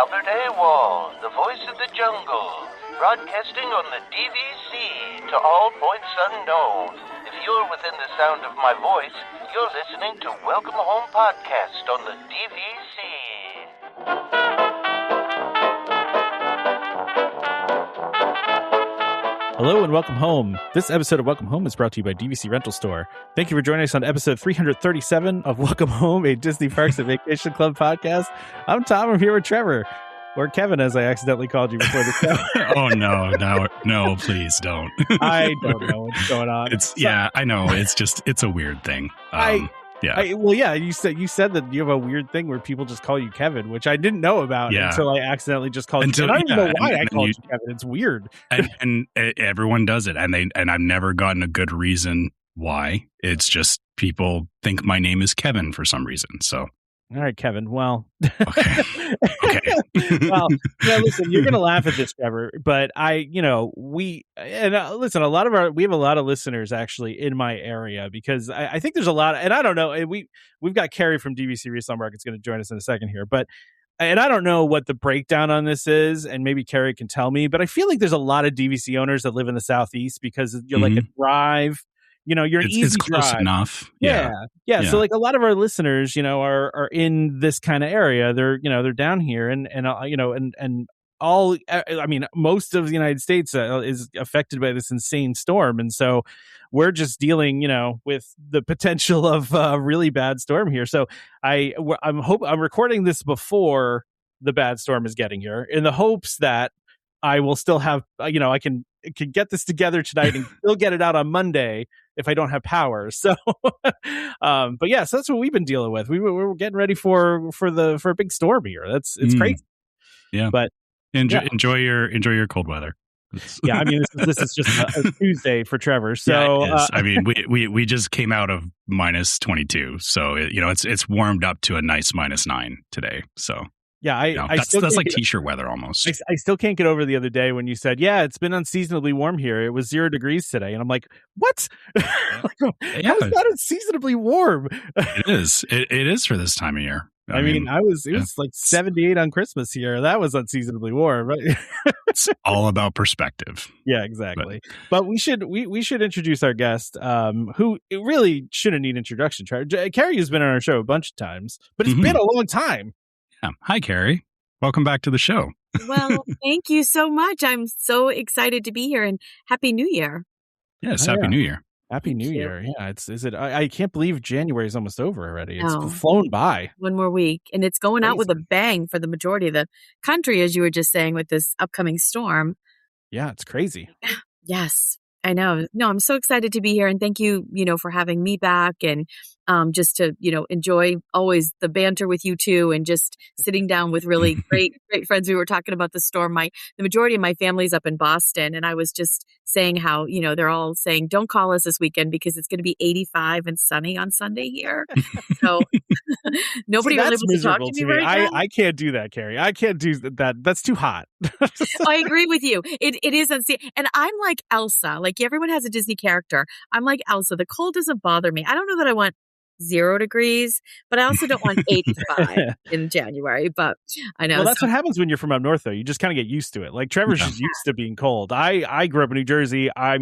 Albert Awol, the voice of the jungle, broadcasting on the DVC to all points unknown. If you're within the sound of my voice, you're listening to Welcome Home Podcast on the DVC. Hello and welcome home. This episode of Welcome Home is brought to you by DVC Rental Store. Thank you for joining us on episode 337 of Welcome Home, a Disney Parks and Vacation Club podcast. I'm Tom. I'm here with Trevor, or Kevin, as I accidentally called you before the show. Oh no! Please don't. I don't know what's going on. I know. It's a weird thing. You said that you have a weird thing where people just call you Kevin, which I didn't know about until I accidentally just called you. I don't even know why I called you Kevin. It's weird. And everyone does it, and I've never gotten a good reason why. It's just people think my name is Kevin for some reason. So. All right, Kevin. Well, okay. Well, listen, you're going to laugh at this, Trevor, but we have a lot of listeners actually in my area because I think there's a lot, and I don't know, we've got Carrie from DVC Resale Market's going to join us in a second here, and I don't know what the breakdown on this is, and maybe Carrie can tell me, but I feel like there's a lot of DVC owners that live in the Southeast because you're like a drive. You're an easy it's close drive. Enough. Yeah. So like a lot of our listeners, are in this kind of area. They're down here and all, I mean, most of the United States is affected by this insane storm. And so we're just dealing, with the potential of a really bad storm here. So I'm recording this before the bad storm is getting here in the hopes that I will still have, I can get this together tonight and still get it out on Monday if I don't have power. So, so that's what we've been dealing with. We're getting ready for a big storm here. It's crazy. Yeah. But enjoy your cold weather. Yeah. I mean, this is just a Tuesday for Trevor. So, I mean, we just came out of minus 22. So, it's warmed up to a nice -9 today. So. Yeah, that's like t-shirt weather almost. I still can't get over the other day when you said, "Yeah, it's been unseasonably warm here. It was 0 degrees today," and I'm like, "What? How is that unseasonably warm?" It is. It is for this time of year. I mean, it was like 78 on Christmas here. That was unseasonably warm. Right? It's all about perspective. Yeah, exactly. But we should introduce our guest, who really shouldn't need introduction. Carrie has been on our show a bunch of times, but it's been a long time. Yeah. Hi, Carrie. Welcome back to the show. Well, thank you so much. I'm so excited to be here, and Happy New Year. Yes, Happy New Year. Happy New Year. Yeah, I can't believe January is almost over already. It's flown by. One more week, and it's going out with a bang for the majority of the country, as you were just saying, with this upcoming storm. Yeah, it's crazy. Yes. I know. No, I'm so excited to be here, and thank you, for having me back, and just to, enjoy always the banter with you two, and just sitting down with really great friends. We were talking about the storm. The majority of my family's up in Boston, and I was just saying how, they're all saying, don't call us this weekend because it's going to be 85 and sunny on Sunday here. So nobody was able to talk to me right now. I can't do that, Carrie. I can't do that. That's too hot. I agree with you. It is unsafe. And I'm like Elsa. Like everyone has a Disney character. I'm like Elsa. The cold doesn't bother me. I don't know that I want 0 degrees, but I also don't want 85 in January. But I know. Well, that's what happens when you're from up north, though. You just kind of get used to it. Like Trevor's just used to being cold. I grew up in New Jersey. I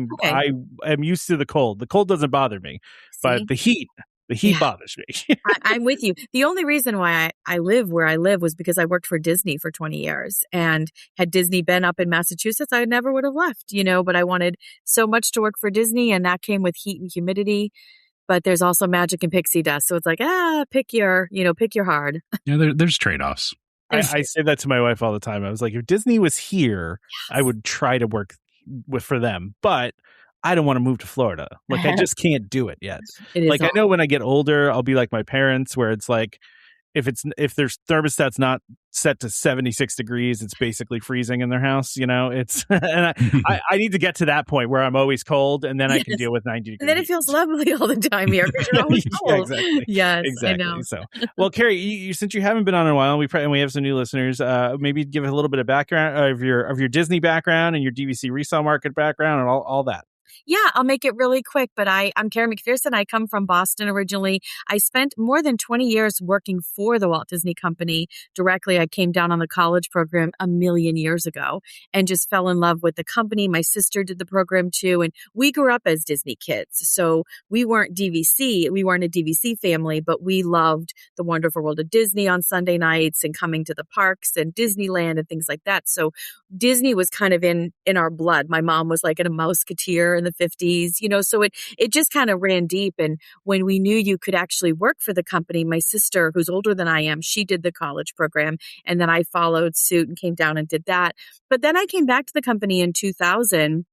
am used to the cold. The cold doesn't bother me, but the heat bothers me. I'm with you. The only reason why I live where I live was because I worked for Disney for 20 years. And had Disney been up in Massachusetts, I never would have left, but I wanted so much to work for Disney, and that came with heat and humidity. But there's also magic and pixie dust. So it's like, pick your hard. Yeah, there's trade-offs. I say that to my wife all the time. I was like, if Disney was here, I would try to work for them. But I don't want to move to Florida. Like, I just can't do it yet. Like, I know when I get older, I'll be like my parents, where it's like, if their thermostat's not set to 76 degrees, it's basically freezing in their house. It's, and I need to get to that point where I'm always cold, and then I can deal with 90 degrees. And then it feels lovely all the time here because you're always cold. Exactly. Yes, exactly. I know. So, well, Carrie, since you haven't been on in a while, and we have some new listeners, maybe give a little bit of background of your Disney background and your DVC resale market background and all that. Yeah, I'll make it really quick, but I'm Carrie McPherson. I come from Boston originally. I spent more than 20 years working for the Walt Disney Company directly. I came down on the college program a million years ago and just fell in love with the company. My sister did the program too, and we grew up as Disney kids. So we weren't DVC. We weren't a DVC family, but we loved the Wonderful World of Disney on Sunday nights and coming to the parks and Disneyland and things like that. So Disney was kind of in our blood. My mom was like a Mouseketeer in the 50s, so it just kind of ran deep. And when we knew you could actually work for the company, my sister, who's older than I am, she did the college program. And then I followed suit and came down and did that. But then I came back to the company in 2000.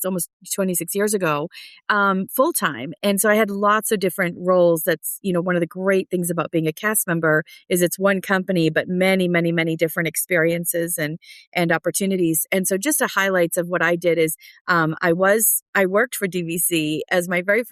Almost 26 years ago, full time. And so I had lots of different roles. That's, one of the great things about being a cast member is it's one company, but many, many, many different experiences and opportunities. And so just the highlights of what I did is, I worked for DVC as my very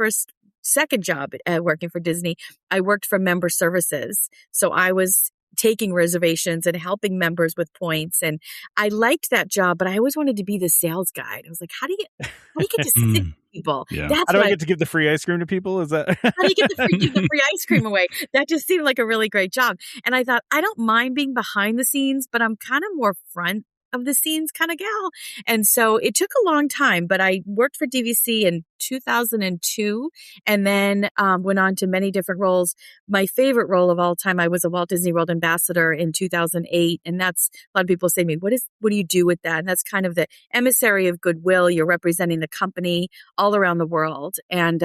second job working for Disney. I worked for member services. So I was taking reservations and helping members with points. And I liked that job, but I always wanted to be the sales guide. I was like, how do you get to sit with people? Yeah. How do I get to give the free ice cream to people? Is that how do you get give the free ice cream away? That just seemed like a really great job. And I thought, I don't mind being behind the scenes, but I'm kind of more front of the scenes kind of gal. And so it took a long time, but I worked for DVC in 2002 and then went on to many different roles. My favorite role of all time, I was a Walt Disney World ambassador in 2008. And that's, a lot of people say to me, what do you do with that? And that's kind of the emissary of goodwill. You're representing the company all around the world and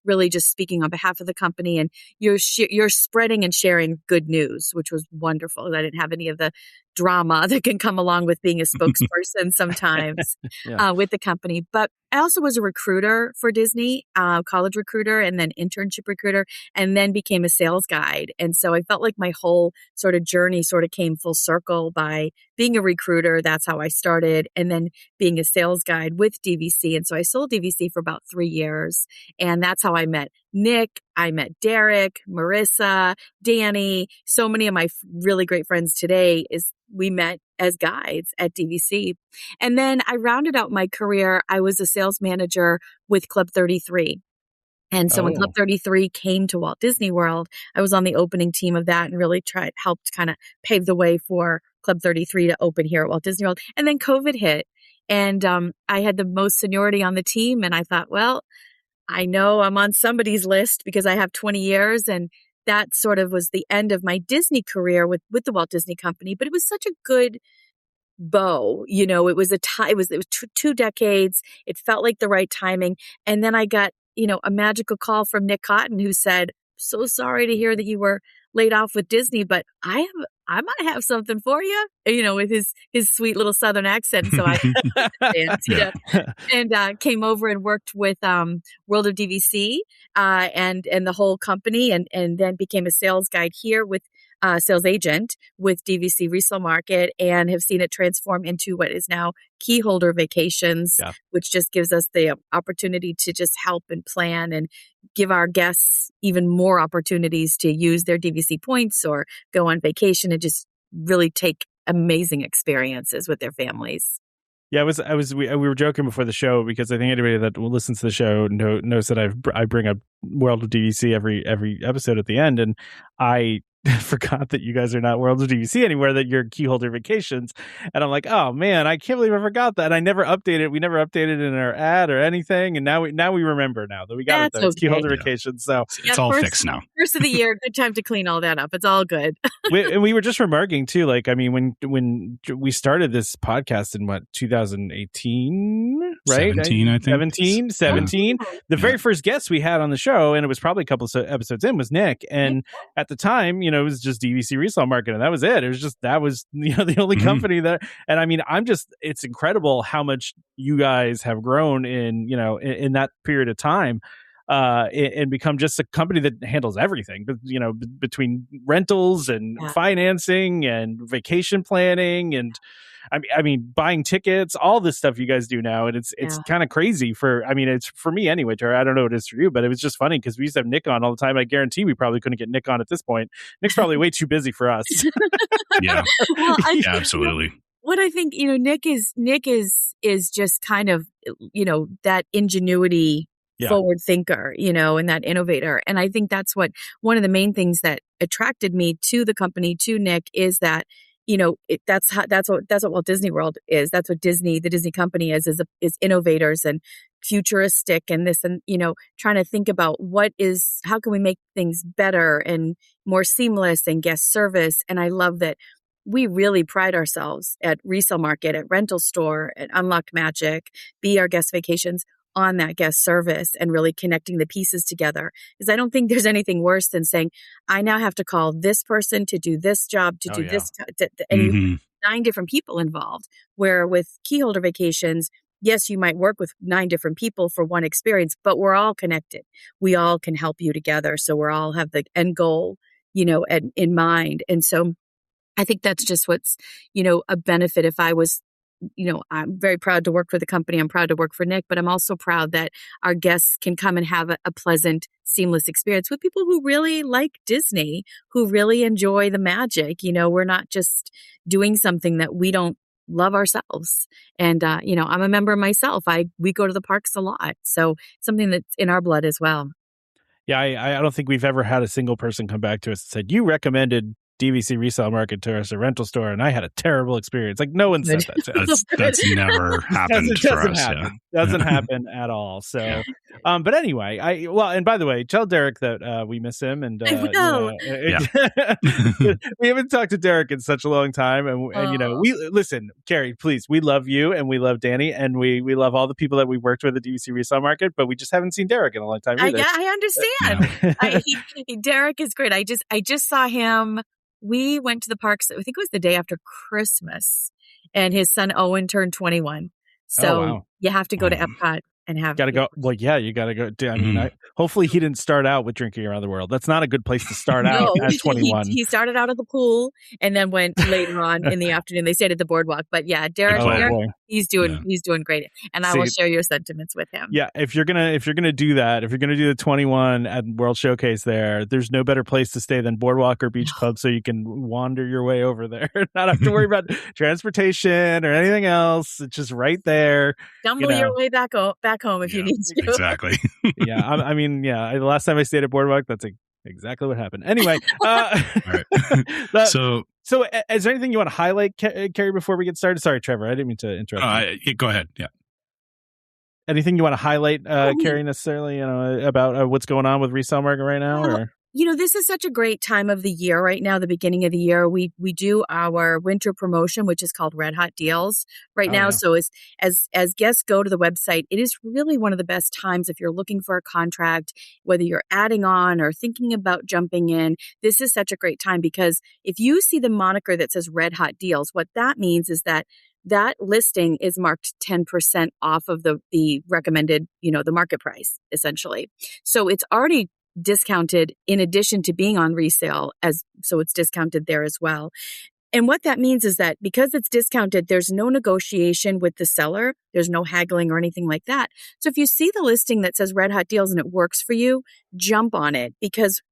really just speaking on behalf of the company. And you're spreading and sharing good news, which was wonderful. I didn't have any of the drama that can come along with being a spokesperson sometimes with the company. But I also was a recruiter for Disney, college recruiter, and then internship recruiter, and then became a sales guide. And so I felt like my whole sort of journey sort of came full circle by being a recruiter. That's how I started. And then being a sales guide with DVC. And so I sold DVC for about 3 years. And that's how I met Nick. I met Derek, Marissa, Danny. So many of my really great friends today we met as guides at DVC. And then I rounded out my career. I was a sales manager with Club 33. And so when Club 33 came to Walt Disney World, I was on the opening team of that and really helped kind of pave the way for Club 33 to open here at Walt Disney World. And then COVID hit and I had the most seniority on the team. And I thought, well, I know I'm on somebody's list because I have 20 years and that sort of was the end of my Disney career with the Walt Disney Company, but it was such a good bow. It was it was 2 decades. It felt like the right timing. And then I got, a magical call from Nick Cotton who said, so sorry to hear that you were laid off with Disney, but I might have something for you, with his sweet little Southern accent. So I and came over and worked with World of DVC and the whole company, and then became a sales guide here with sales agent with DVC Resale Market, and have seen it transform into what is now Keyholder Vacations, which just gives us the opportunity to just help and plan and give our guests even more opportunities to use their DVC points or go on vacation and just really take amazing experiences with their families. Yeah, we were joking before the show because I think anybody that listens to the show knows that I bring up World of DVC every episode at the end, and I forgot that you guys are not World of DVC anymore, that you're Keyholder Vacations. And I'm like, oh man, I can't believe I forgot that. I never updated. We never updated in our ad or anything. And now we remember now that we got it though. It's Keyholder Vacations. So it's all fixed now. First of the year, good time to clean all that up. It's all good. And we were just remarking too, like, I mean, when we started this podcast in 2018, right? 17, I think. 17. The very first guest we had on the show, and it was probably a couple of episodes in, was Nick. And at the time, it was just DVC Resale Market, and that was it. It was just, that was, the only company that, and I mean, it's incredible how much you guys have grown in that period of time, and become just a company that handles everything, between rentals and financing and vacation planning and, I mean, buying tickets, all this stuff you guys do now. And it's kind of crazy it's for me anyway, Tara. I don't know what it is for you, but it was just funny because we used to have Nick on all the time. I guarantee we probably couldn't get Nick on at this point. Nick's probably way too busy for us. Yeah. Well, absolutely. what I think, Nick is just kind of, that ingenuity forward thinker, and that innovator. And I think that's one of the main things that attracted me to the company, to Nick, is that, that's what Walt Disney World is. That's what the Disney company is innovators and futuristic and this, and, trying to think about how can we make things better and more seamless and guest service. And I love that we really pride ourselves at Resale Market, at Rental Store, at Unlocked Magic, Be Our Guest Vacations, on that guest service and really connecting the pieces together. Because I don't think there's anything worse than saying, I now have to call this person to do this job, this, and 9 different people involved. Where with Keyholder Vacations, yes, you might work with 9 different people for one experience, but we're all connected. We all can help you together. So we all have the end goal, in mind. And so I think that's just what's, a benefit. If I was, I'm very proud to work for the company. I'm proud to work for Nick, but I'm also proud that our guests can come and have a pleasant, seamless experience with people who really like Disney, who really enjoy the magic. We're not just doing something that we don't love ourselves. And, I'm a member myself. We go to the parks a lot. So something that's in our blood as well. Yeah, I don't think we've ever had a single person come back to us and said, you recommended DVC Resale Market to us, a rental store, and I had a terrible experience. Like, no one said that. That's never happened for us. Doesn't happen at all. So, but anyway, and by the way, tell Derek that we miss him, and we haven't talked to Derek in such a long time, and we listen, Carrie, please, we love you, and we love Danny, and we love all the people that we worked with at DVC Resale Market, but we just haven't seen Derek in a long time either. I understand. Derek is great. I just saw him. We went to the parks, I think it was the day after Christmas, and his son Owen turned 21. So you have to go to Epcot and have. Got to go. Well, yeah, you got to go. I mean, hopefully he didn't start out with Drinking Around the World. That's not a good place to start out at 21. He started out at the pool and then went later on in the afternoon. They stayed at the boardwalk. But yeah, Derek, he's doing great. And I will share your sentiments with him. Yeah, if you're gonna do that, if you're gonna do the 21 at World Showcase there's no better place to stay than Boardwalk or Beach Club, so you can wander your way over there, not have to worry about transportation or anything else. It's just right there. Stumble your way back home if you need to. Exactly. The last time I stayed at Boardwalk, that's exactly what happened. Anyway, so is there anything you want to highlight, Carrie, before we get started? Sorry, Trevor, I didn't mean to interrupt you. Go ahead. Yeah. Anything you want to highlight, Carrie, necessarily, about what's going on with Resale Market right now? Or? This is such a great time of the year right now, the beginning of the year. We do our winter promotion, which is called Red Hot Deals right now. Yeah. So as guests go to the website, it is really one of the best times if you're looking for a contract, whether you're adding on or thinking about jumping in. This is such a great time because if you see the moniker that says Red Hot Deals, what that means is that listing is marked 10% off of the recommended, the market price, essentially. So it's already discounted in addition to being on resale, so it's discounted there as well. And what that means is that because it's discounted, there's no negotiation with the seller. There's no haggling or anything like that. So if you see the listing that says Red Hot Deals and it works for you, jump on it, because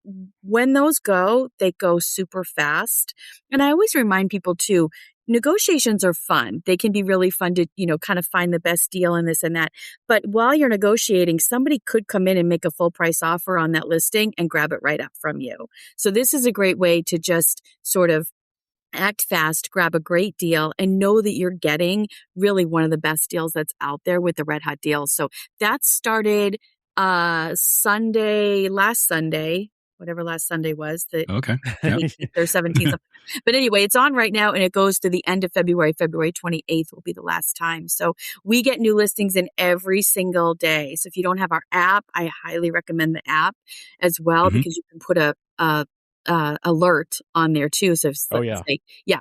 when those go, they go super fast. And I always remind people too, negotiations are fun. They can be really fun to, kind of find the best deal and this and that. But while you're negotiating, somebody could come in and make a full price offer on that listing and grab it right up from you. So this is a great way to just sort of act fast, grab a great deal, and know that you're getting really one of the best deals that's out there with the Red Hot Deals. So that started last Sunday, whatever last Sunday was, the 18th or 17th. But anyway, it's on right now and it goes to the end of February. February 28th will be the last time. So we get new listings in every single day. So if you don't have our app, I highly recommend the app as well, because you can put a alert on there too. So if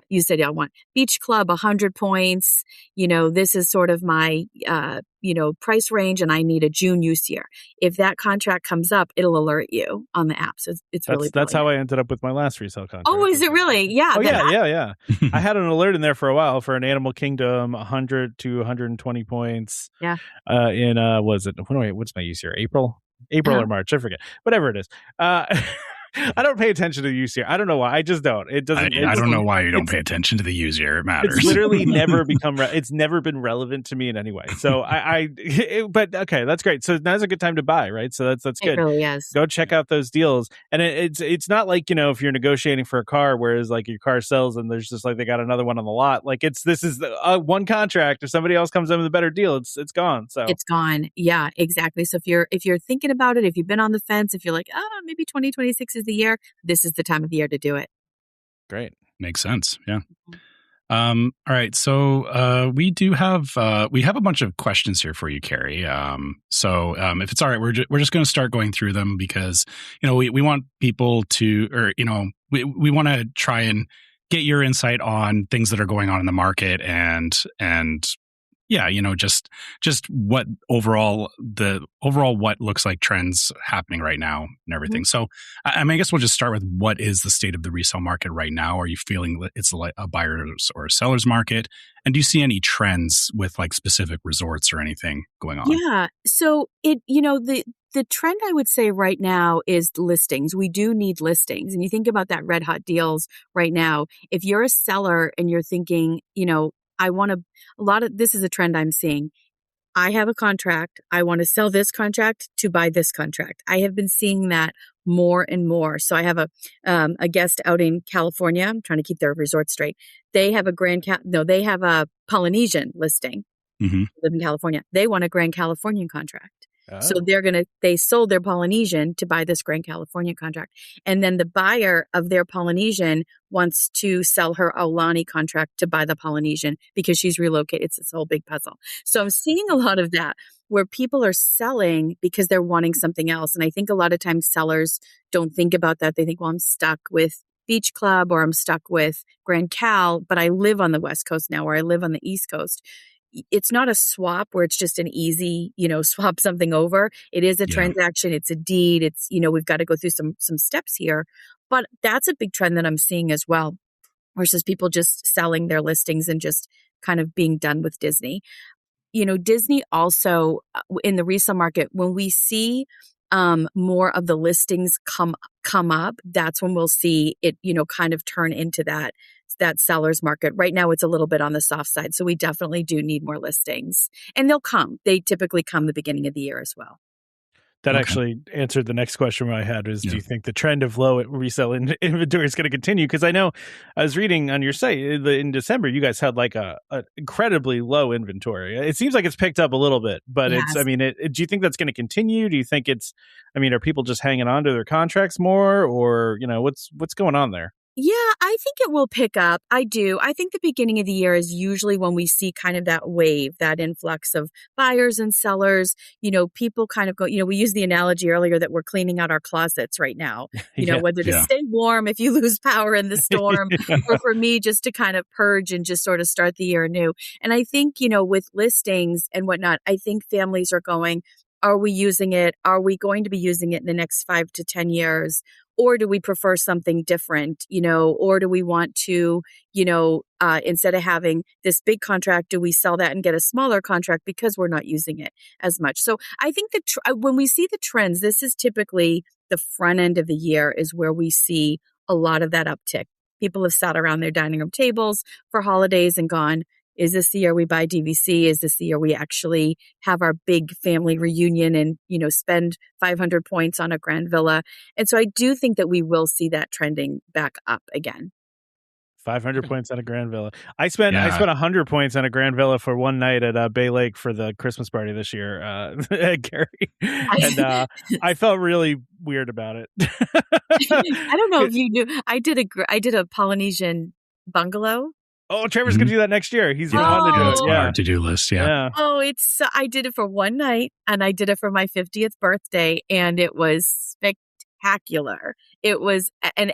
you said, I want Beach Club 100 points, this is sort of my price range and I need a June use year. If that contract comes up, it'll alert you on the app. So that's how I ended up with my last resale contract. Oh, is it really? Yeah. Oh, yeah. I had an alert in there for a while for an Animal Kingdom 100 to 120 points. Yeah. What's my use year? April or March? I forget. Whatever it is. I don't pay attention to the use year. I don't know why. I just don't. It doesn't. I don't know why you don't pay attention to the use year. It matters. It's literally never become. It's never been relevant to me in any way. So but okay, that's great. So now's a good time to buy, right? So that's good. It really is. Go check out those deals. And it's not like, if you're negotiating for a car, whereas like your car sells and there's just like they got another one on the lot. Like this is the one contract. If somebody else comes in with a better deal, it's gone. So it's gone. Yeah, exactly. So if you're thinking about it, if you've been on the fence, if you're like, maybe 2026 is the year, this is the time of the year to do it. Great. Makes sense. Yeah. All right. So we have a bunch of questions here for you, Carrie. So if it's all right, we're just going to start going through them because we want people to, or we want to try and get your insight on things that are going on in the market and yeah, just what overall what looks like trends happening right now and everything. So I guess we'll just start with what is the state of the resale market right now? Are you feeling it's a buyer's or a seller's market? And do you see any trends with like specific resorts or anything going on? Yeah. So the trend I would say right now is listings. We do need listings. And you think about that red hot deals right now. If you're a seller and you're thinking, this is a trend I'm seeing. I have a contract. I want to sell this contract to buy this contract. I have been seeing that more and more. So I have a guest out in California. I'm trying to keep their resort straight. They have they have a Polynesian listing. Mm-hmm. Live in California. They want a Grand Californian contract. Oh. So they sold their Polynesian to buy this Grand California contract. And then the buyer of their Polynesian wants to sell her Aulani contract to buy the Polynesian because she's relocated. It's this whole big puzzle. So I'm seeing a lot of that where people are selling because they're wanting something else. And I think a lot of times sellers don't think about that. They think, well, I'm stuck with Beach Club or I'm stuck with Grand Cal, but I live on the West Coast now or I live on the East Coast. It's not a swap where it's just an easy, swap something over. It is a transaction. It's a deed. It's, we've got to go through some steps here. But that's a big trend that I'm seeing as well, versus people just selling their listings and just kind of being done with Disney. Disney also in the resale market, when we see more of the listings come up, that's when we'll see it, kind of turn into that seller's market. Right now, it's a little bit on the soft side. So we definitely do need more listings. And they'll come. They typically come the beginning of the year as well. That actually answered the next question I had was, do you think the trend of low resale inventory is going to continue? Because I know I was reading on your site in December, you guys had like a incredibly low inventory. It seems like it's picked up a little bit, but Yes. do you think that's going to continue? Do you think are people just hanging on to their contracts more or, what's going on there? Yeah, I think it will pick up. I do. I think the beginning of the year is usually when we see kind of that wave, that influx of buyers and sellers. People kind of go, we used the analogy earlier that we're cleaning out our closets right now, whether to stay warm if you lose power in the storm or for me just to kind of purge and just sort of start the year anew. And I think, with listings and whatnot, I think families are going, are we using it? Are we going to be using it in the next 5 to 10 years? Or do we prefer something different, or do we want to, instead of having this big contract, do we sell that and get a smaller contract because we're not using it as much? So I think that when we see the trends, this is typically the front end of the year is where we see a lot of that uptick. People have sat around their dining room tables for holidays and gone, is this the year we buy DVC? Is this the year we actually have our big family reunion and, spend 500 points on a grand villa? And so I do think that we will see that trending back up again. 500 points on a grand villa. I spent 100 points on a grand villa for one night at Bay Lake for the Christmas party this year, Carrie. And I felt really weird about it. I don't know if you knew. I did a Polynesian bungalow. Oh, Trevor's going to do that next year. He's going to want to do it. It's on our to-do list. Yeah. Oh, I did it for one night and I did it for my 50th birthday and it was spectacular. It was, and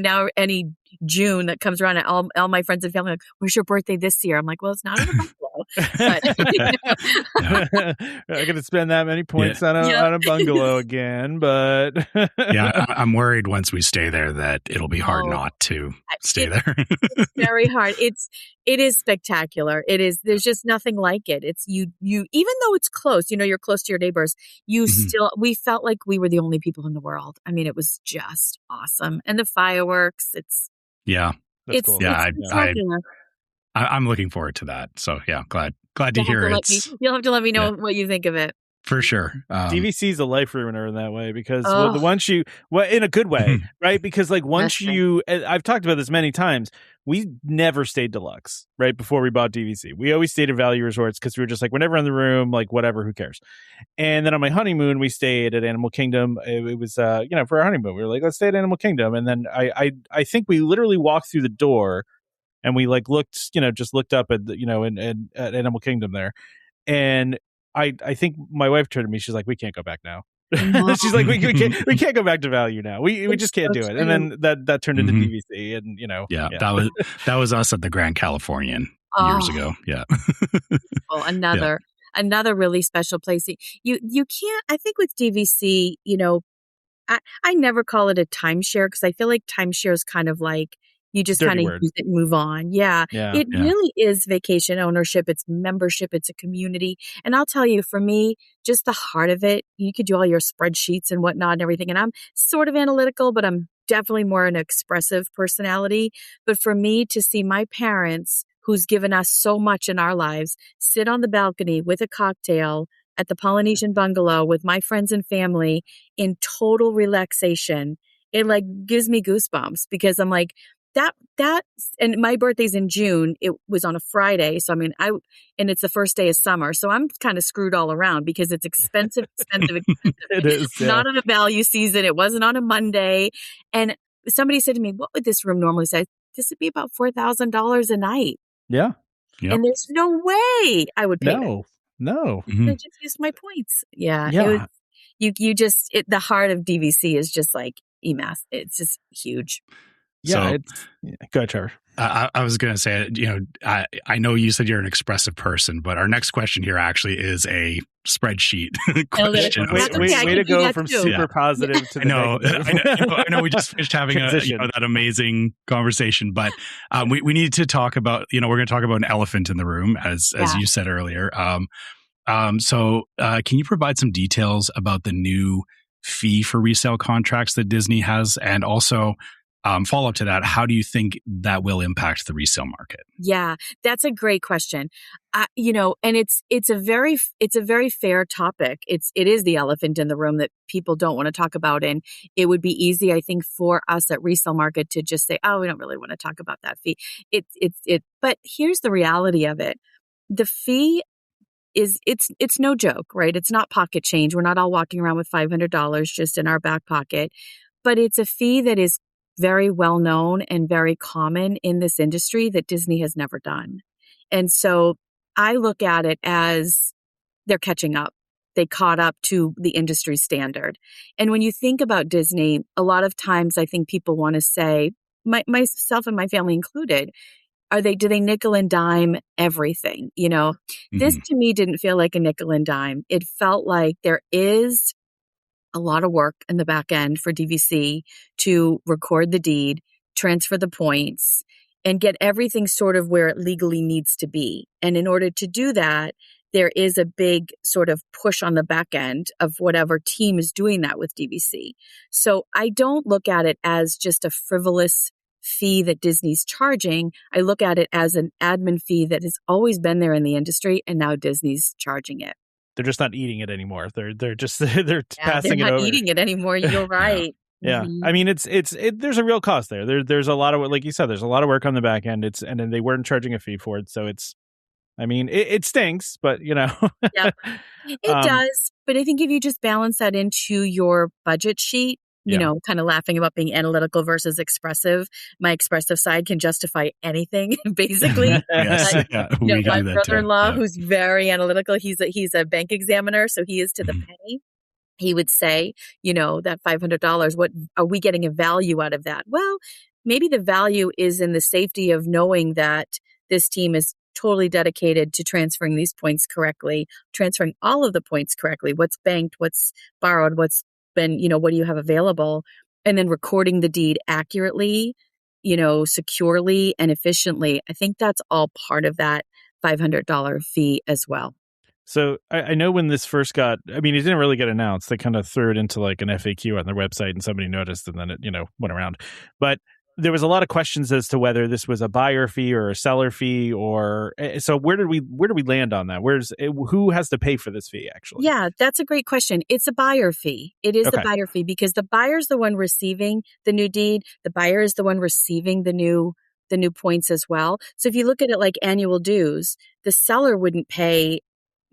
now any June that comes around, all my friends and family are like, where's your birthday this year? I'm like, well, it's not in a bungalow. But I got to spend that many points on a bungalow again, but yeah, I'm worried once we stay there that it'll be hard not to stay there. It's very hard. It is spectacular. It is. There's just nothing like it. It's you. Even though it's close, you're close to your neighbors. You still. We felt like we were the only people in the world. I mean, it was just awesome, and the fireworks. It's cool. Yeah, it's spectacular. I'm looking forward to that. So yeah, glad to hear it. You'll have to let me know what you think of it. For sure. DVC is a life ruiner in that way because in a good way, right? Because like once I've talked about this many times, we never stayed deluxe, right? Before we bought DVC, we always stayed at value resorts because we were just like, we're never in the room, like whatever, who cares? And then on my honeymoon, we stayed at Animal Kingdom. It was, for our honeymoon, we were like, let's stay at Animal Kingdom. And then I think we literally walked through the door and we like looked up at, at Animal Kingdom there. And I think my wife turned to me. She's like, "We can't go back now." She's like, "We can't go back to value now. We just can't do it." And then that turned into DVC, and that was us at the Grand Californian years ago. Yeah, another really special place. You can't. I think with DVC, I never call it a timeshare because I feel like timeshare is kind of like. You just kind of use it and move on. Yeah. It really is vacation ownership. It's membership. It's a community. And I'll tell you, for me, just the heart of it, you could do all your spreadsheets and whatnot and everything. And I'm sort of analytical, but I'm definitely more an expressive personality. But for me to see my parents, who's given us so much in our lives, sit on the balcony with a cocktail at the Polynesian bungalow with my friends and family in total relaxation, it like gives me goosebumps because I'm like, that, and my birthday's in June. It was on a Friday. So, I mean, and it's the first day of summer. So I'm kind of screwed all around because it's expensive. It is. Not on a value season. It wasn't on a Monday. And somebody said to me, what would this room normally say? This would be about $4,000 a night. Yeah. Yep. And there's no way I would pay that. No. I just used my points. Yeah. It was, the heart of DVC is just like it's just huge. Yeah, go ahead, Trevor. I was going to say, I know you said you're an expressive person, but our next question here actually is a spreadsheet question. Way to go from super positive to the I know. We just finished having that amazing conversation, but we need to talk about. We're going to talk about an elephant in the room, as you said earlier. So can you provide some details about the new fee for resale contracts that Disney has, and also? Follow up to that, how do you think that will impact the resale market? Yeah, that's a great question. And it's a very fair topic. It is the elephant in the room that people don't want to talk about, and it would be easy, I think, for us at Resale Market to just say, "Oh, we don't really want to talk about that fee." But here's the reality of it: the fee it's no joke, right? It's not pocket change. We're not all walking around with $500 just in our back pocket, but it's a fee that is very well known and very common in this industry that Disney has never done. And so I look at it as they're catching up. They caught up to the industry standard. And when you think about Disney, a lot of times I think people want to say, myself and my family included, do they nickel and dime everything? This to me didn't feel like a nickel and dime. It felt like there is a lot of work in the back end for DVC to record the deed, transfer the points, and get everything sort of where it legally needs to be. And in order to do that, there is a big sort of push on the back end of whatever team is doing that with DVC. So I don't look at it as just a frivolous fee that Disney's charging. I look at it as an admin fee that has always been there in the industry, and now Disney's charging it. They're just not eating it anymore. They're just passing it over. They're not eating it anymore. You're right. Yeah. Mm-hmm. I mean, there's a real cost there. There's a lot of, like you said, there's a lot of work on the back end. And then they weren't charging a fee for it. So it stinks, but Yeah, it does. But I think if you just balance that into your budget sheet, kind of laughing about being analytical versus expressive. My expressive side can justify anything, basically. My brother-in-law, who's very analytical, he's a bank examiner, so he is to the penny. He would say, that $500, what are we getting a value out of that? Well, maybe the value is in the safety of knowing that this team is totally dedicated to transferring these points correctly, transferring all of the points correctly, what's banked, what's borrowed, what's been, what do you have available, and then recording the deed accurately, securely and efficiently. I think that's all part of that $500 fee as well. So I know when this first it didn't really get announced. They kind of threw it into like an FAQ on their website and somebody noticed and then it, went around. But there was a lot of questions as to whether this was a buyer fee or a seller fee so where did we land on that? Who has to pay for this fee actually? Yeah, that's a great question. It's a buyer fee. It is the buyer fee because the buyer's the one receiving the new deed. The buyer is the one receiving the new points as well. So if you look at it like annual dues, the seller wouldn't pay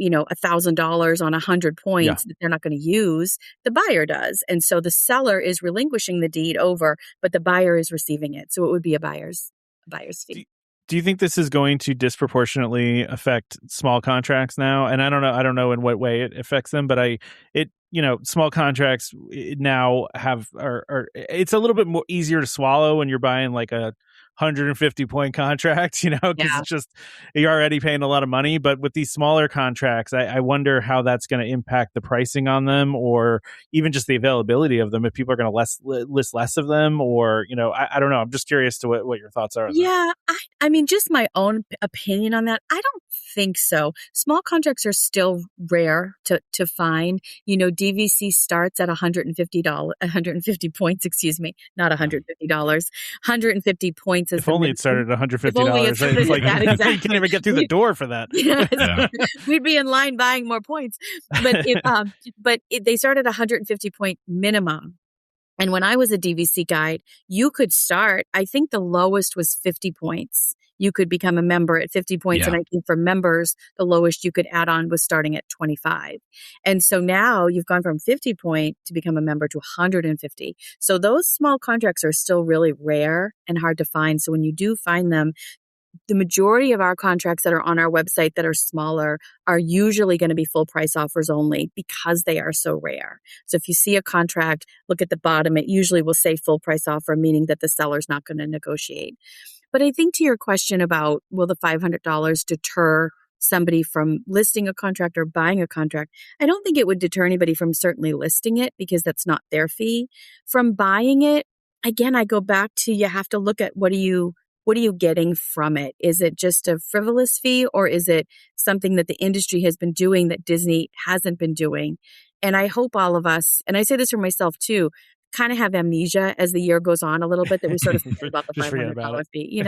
$1,000 on 100 points that they're not going to use. The buyer does. And so the seller is relinquishing the deed over, but the buyer is receiving it. So it would be a buyer's fee. Do you think this is going to disproportionately affect small contracts now? And I don't know in what way it affects them, but small contracts now it's a little bit more easier to swallow when you're buying like a 150 point contract, because it's just, you're already paying a lot of money. But with these smaller contracts, I wonder how that's going to impact the pricing on them or even just the availability of them. If people are going to list less of them or, I don't know. I'm just curious to what your thoughts are on that. I mean, just my own opinion on that. I don't think so. Small contracts are still rare to find. DVC starts at $150, 150 points, not $150, 150 points. If only it started at $150. It's like you can't even get through the door for that. We'd be in line buying more points. But they start at 150 point minimum. And when I was a DVC guide, you could start, I think the lowest was 50 points. You could become a member at 50 points. And I think for members, the lowest you could add on was starting at 25. And so now you've gone from 50 point to become a member to 150. So those small contracts are still really rare and hard to find. So when you do find them, the majority of our contracts that are on our website that are smaller are usually going to be full price offers only because they are so rare. So if you see a contract, look at the bottom, it usually will say full price offer, meaning that the seller's not going to negotiate. But I think to your question about will the $500 deter somebody from listing a contract or buying a contract, I don't think it would deter anybody from certainly listing it because that's not their fee. From buying it, again, I go back to you have to look at what are you getting from it? Is it just a frivolous fee or is it something that the industry has been doing that Disney hasn't been doing? And I hope all of us, and I say this for myself too, kind of have amnesia as the year goes on a little bit that we sort of forget about the $500 fee.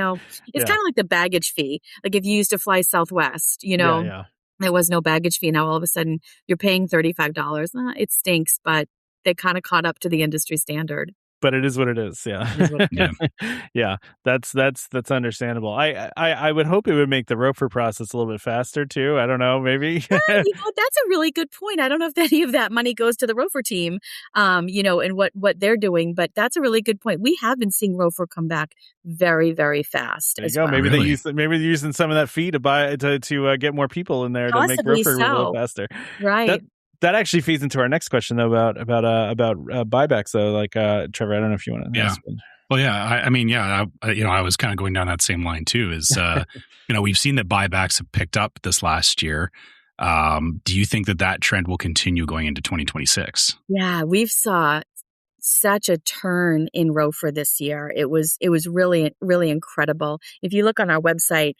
It's kind of like the baggage fee. Like if you used to fly Southwest, there was no baggage fee. Now all of a sudden you're paying $35. It stinks, but they kind of caught up to the industry standard. But it is what it is. Yeah. That's understandable. I would hope it would make the ROFR process a little bit faster too. I don't know, maybe. That's a really good point. I don't know if any of that money goes to the ROFR team, and what they're doing, but that's a really good point. We have been seeing ROFR come back very, very fast. There you go. Maybe they're using some of that fee to get more people in there to make ROFR a little faster. Right. That actually feeds into our next question, though, about buybacks. Though, like Trevor, I don't know if you want to. Yeah. Well, yeah. I was kind of going down that same line too. Is we've seen that buybacks have picked up this last year. Do you think that trend will continue going into 2026? Yeah, we've saw such a turn in ROFR this year. It was really, really incredible. If you look on our website,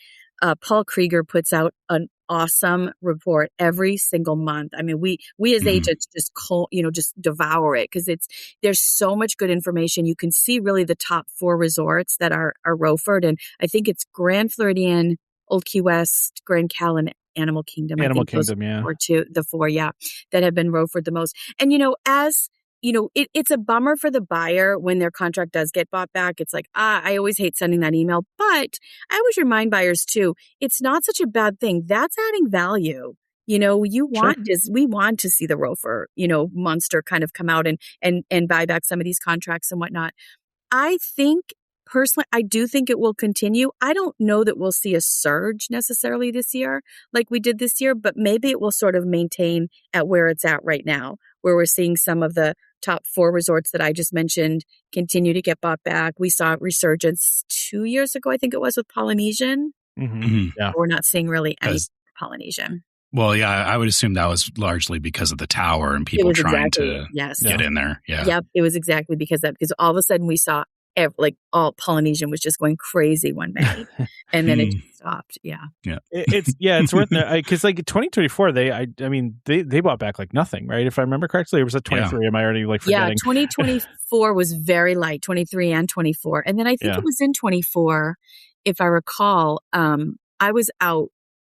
Paul Krieger puts out an awesome report every single month. I mean, we as agents just devour it because there's so much good information. You can see really the top 4 resorts that are ROFR'd, and I think it's Grand Floridian, Old Key West, Grand Cal, and Animal Kingdom. Or the 4, that have been ROFR'd the most. And as it's a bummer for the buyer when their contract does get bought back. It's like, I always hate sending that email, but I always remind buyers too, it's not such a bad thing. That's adding value. We want to see the ROFR, monster kind of come out and buy back some of these contracts and whatnot. I think personally, I do think it will continue. I don't know that we'll see a surge necessarily this year like we did this year, but maybe it will sort of maintain at where it's at right now, where we're seeing some of the top 4 resorts that I just mentioned continue to get bought back. We saw resurgence 2 years ago, I think it was, with Polynesian. Yeah. We're not seeing really any 'Cause- Polynesian. Well, yeah, I would assume that was largely because of the tower and people trying to get in there. Yeah. Yep. It was exactly because all of a sudden we saw all Polynesian was just going crazy one May, and then it just stopped. Yeah. It's worth it because like 2024, they bought back like nothing, right? If I remember correctly, it was at 23. Am I already like forgetting? Yeah, 2024 was very light, 23 and 24, and then I think it was in 24, if I recall. I was out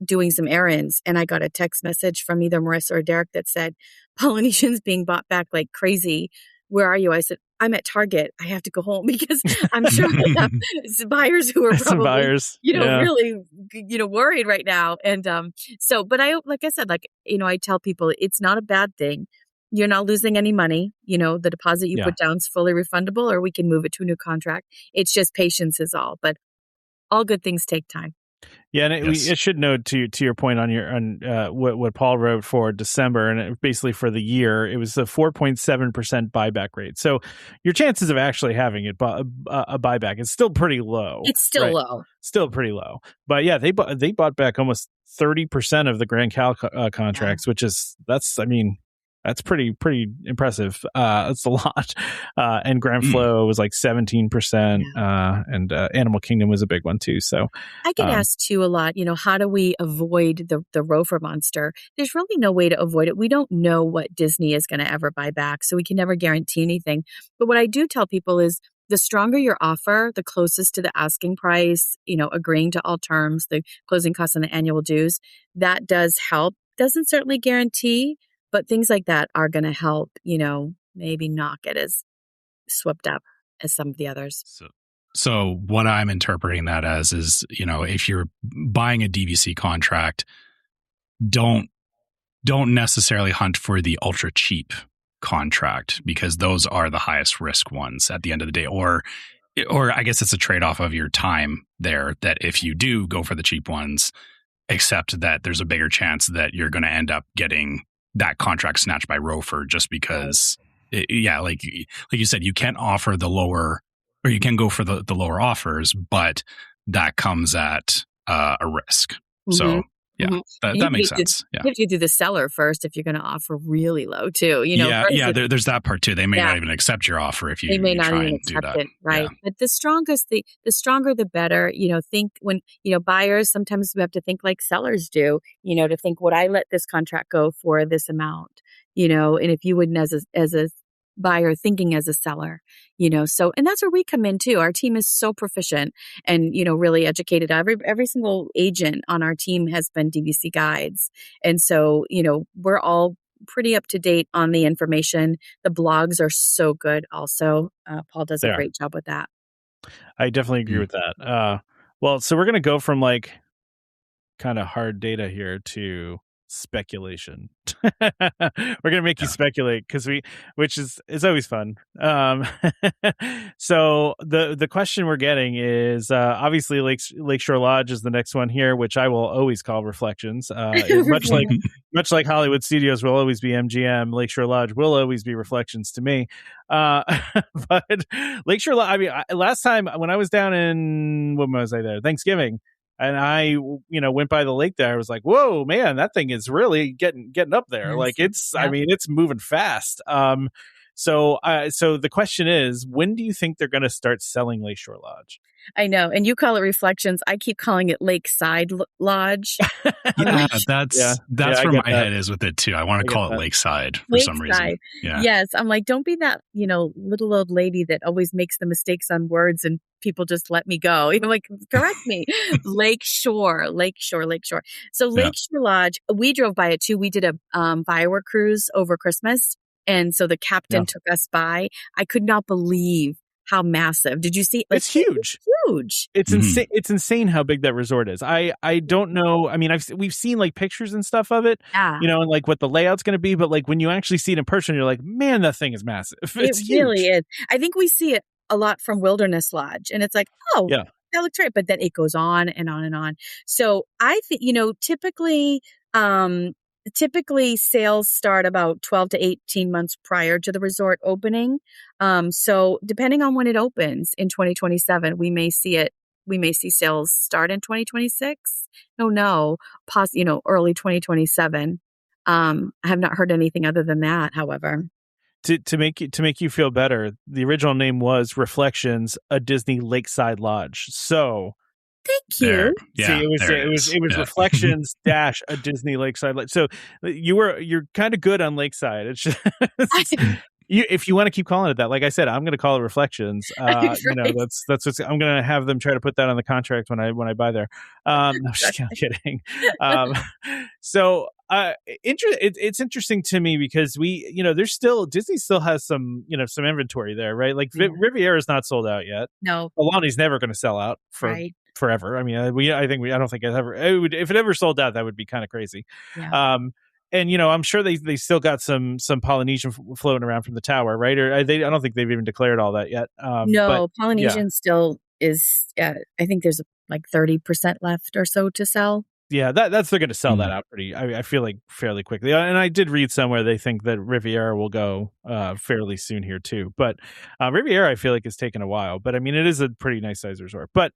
doing some errands and I got a text message from either Marissa or Derek that said Polynesian's being bought back like crazy. Where are you? I said, I'm at Target. I have to go home because I'm sure I have buyers who are probably, really, worried right now. And but like I said, I tell people it's not a bad thing. You're not losing any money. The deposit you put down is fully refundable, or we can move it to a new contract. It's just patience is all. But all good things take time. Yeah, and it should note to your point on what Paul wrote for December, and basically for the year, it was a 4.7% buyback rate. So your chances of actually having a buyback is still pretty low. It's still low, still pretty low. But yeah, they bought back almost 30% of the Grand Cal contracts, which is that's pretty impressive. It's a lot. And Grand Flow was like 17%. And Animal Kingdom was a big one too. So I get asked too a lot, how do we avoid the Rover monster? There's really no way to avoid it. We don't know what Disney is going to ever buy back, so we can never guarantee anything. But what I do tell people is the stronger your offer, the closest to the asking price, agreeing to all terms, the closing costs and the annual dues, that does help. Doesn't certainly guarantee, but things like that are going to help, maybe not get as swept up as some of the others. So what I'm interpreting that as is, if you're buying a DVC contract, don't necessarily hunt for the ultra cheap contract, because those are the highest risk ones at the end of the day. Or I guess it's a trade-off of your time there, that if you do go for the cheap ones, accept that there's a bigger chance that you're going to end up getting that contract snatched by Rover, just because, like you said, you can't offer the lower, or you can go for the lower offers, but that comes at a risk. So that makes sense. You have to do the seller first if you're going to offer really low too. There's that part too. They may not even accept your offer if you may not try even and do accept that. it, right? Yeah. But the stronger the better. Think when buyers, sometimes we have to think like sellers do. To think, would I let this contract go for this amount? And if you wouldn't as a buyer thinking as a seller, so, and that's where we come in too. Our team is so proficient and, really educated. Every single agent on our team has been DVC guides. And so, we're all pretty up to date on the information. The blogs are so good also. Paul does a great job with that. I definitely agree with that. So we're going to go from like kind of hard data here to speculation. We're gonna make you speculate which is always fun. So the question we're getting is obviously Lakeshore Lodge is the next one here, which I will always call Reflections. Much like Hollywood Studios will always be MGM, Lakeshore Lodge will always be Reflections to me. But Lakeshore Lodge, last time when I was down in, when was I there? Thanksgiving. And I, went by the lake there. I was like, whoa, man, that thing is really getting up there. Yes. Like it's moving fast. So the question is, when do you think they're going to start selling Lakeshore Lodge? I know. And you call it Reflections. I keep calling it Lakeside Lodge. That's where my head is with it too. I want to call it Lakeside for some reason. Yeah. Yes. I'm like, don't be that, little old lady that always makes the mistakes on words and people just let me go. Like, correct me. Lakeshore. So Lakeshore Lodge, we drove by it too. We did a firework cruise over Christmas. And so the captain took us by. I could not believe how massive. Did you see? It's huge. Huge. It's insane. It's insane how big that resort is. I don't know. I mean, we've seen like pictures and stuff of it, and like what the layout's going to be. But like when you actually see it in person, you're like, man, that thing is massive. It's it huge. Really is. I think we see it a lot from Wilderness Lodge, and it's like, oh, yeah, that looks right. But then it goes on and on and on. So I think, typically sales start about 12 to 18 months prior to the resort opening. So depending on when it opens in 2027, we may see it we may see sales start in 2026. No, early 2027. I have not heard anything other than that, however. To make you feel better, the original name was Reflections, a Disney Lakeside Lodge. So thank you. Yeah, it was Reflections dash a Disney Lakeside Lodge. So you're kind of good on Lakeside. It's just, if you want to keep calling it that, like I said, I'm going to call it Reflections. Right. That's what I'm going to have them try to put that on the contract when I buy there. I'm just kidding. It's interesting to me because Disney still has some inventory there, right? Like Riviera is not sold out yet. No, Alani's never going to sell out forever. I mean, I don't think if it ever sold out, that would be kind of crazy. Yeah. And I'm sure they still got some Polynesian floating around from the tower, right? Or I don't think they've even declared all that yet. No, Polynesian still is. I think there's like 30% left or so to sell. Yeah, they're going to sell that out I feel like fairly quickly. And I did read somewhere they think that Riviera will go fairly soon here too. But Riviera, I feel like, is taking a while. But I mean, it is a pretty nice size resort. But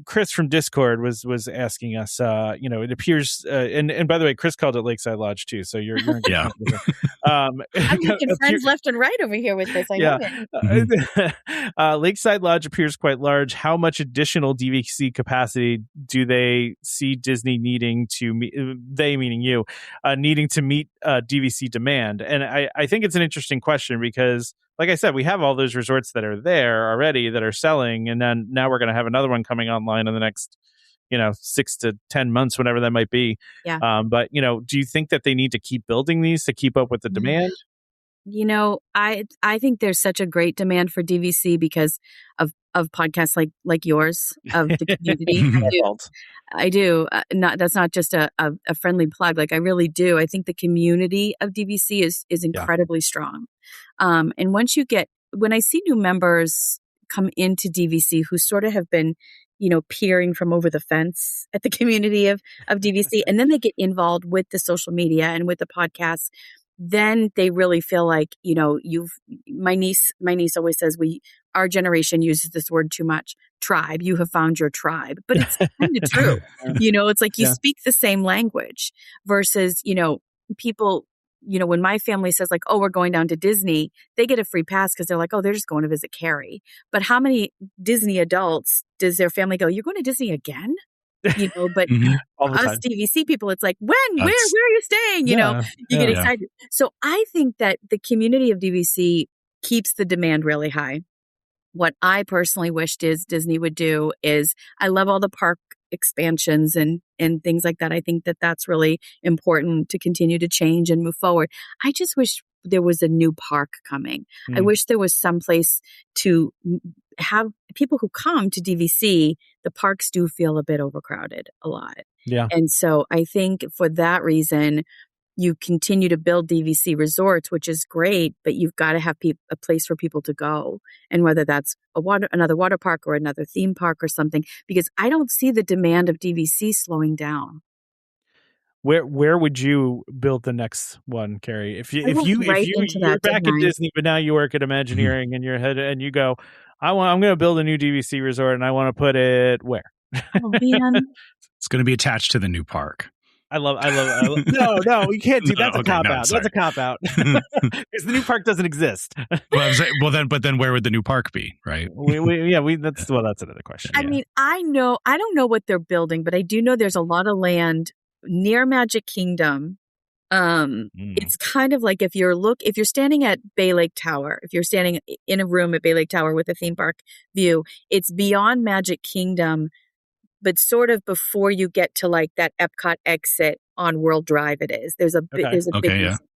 Chris from Discord was asking us. It appears, and by the way, Chris called it Lakeside Lodge too. So you're in good company. I'm making friends left and right over here with this. I know it. Lakeside Lodge appears quite large. How much additional DVC capacity do they see Disney needing to meet, they meaning you, needing to meet DVC demand? And I think it's an interesting question because, like I said, we have all those resorts that are there already that are selling, and then now we're going to have another one coming online in the next 6 to 10 months, whatever that might be. But do you think that they need to keep building these to keep up with the demand? I think there's such a great demand for DVC because of podcasts like yours, of the community. I do. That's not just a friendly plug. Like, I really do. I think the community of DVC is incredibly strong. And when I see new members come into DVC who sort of have been, peering from over the fence at the community of DVC, and then they get involved with the social media and with the podcasts, then they really feel like, my niece always says, our generation uses this word too much. Tribe. You have found your tribe. But it's kind of true. It's like you speak the same language versus, people, when my family says like, oh, we're going down to Disney, they get a free pass because they're like, oh, they're just going to visit Carrie. But how many Disney adults does their family go, you're going to Disney again? But us DVC people, it's like, where are you staying? You get excited. So I think that the community of DVC keeps the demand really high. What I personally wished Disney would do is, I love all the park expansions and things like that. I think that that's really important to continue to change and move forward. I just wish there was a new park coming. I wish there was some place to have people who come to DVC. The parks do feel a bit overcrowded a lot. Yeah. And so I think for that reason, you continue to build DVC resorts, which is great, but you've got to have a place for people to go. And whether that's another water park or another theme park or something, because I don't see the demand of DVC slowing down. Where would you build the next one, Carrie? If you're back at Disney, but now you work at Imagineering and you're head and you go, I'm going to build a new DVC resort and I want to put it where? Oh, man. It's going to be attached to the new park. I love no, you can't do that's a cop out. That's a cop out. Because the new park doesn't exist. But then where would the new park be, right? That's another question. I mean, I don't know what they're building, but I do know there's a lot of land near Magic Kingdom. It's kind of like if you're standing at Bay Lake Tower, if you're standing in a room at Bay Lake Tower with a theme park view, it's beyond Magic Kingdom, but sort of before you get to like that Epcot exit on World Drive. It is. There's a big.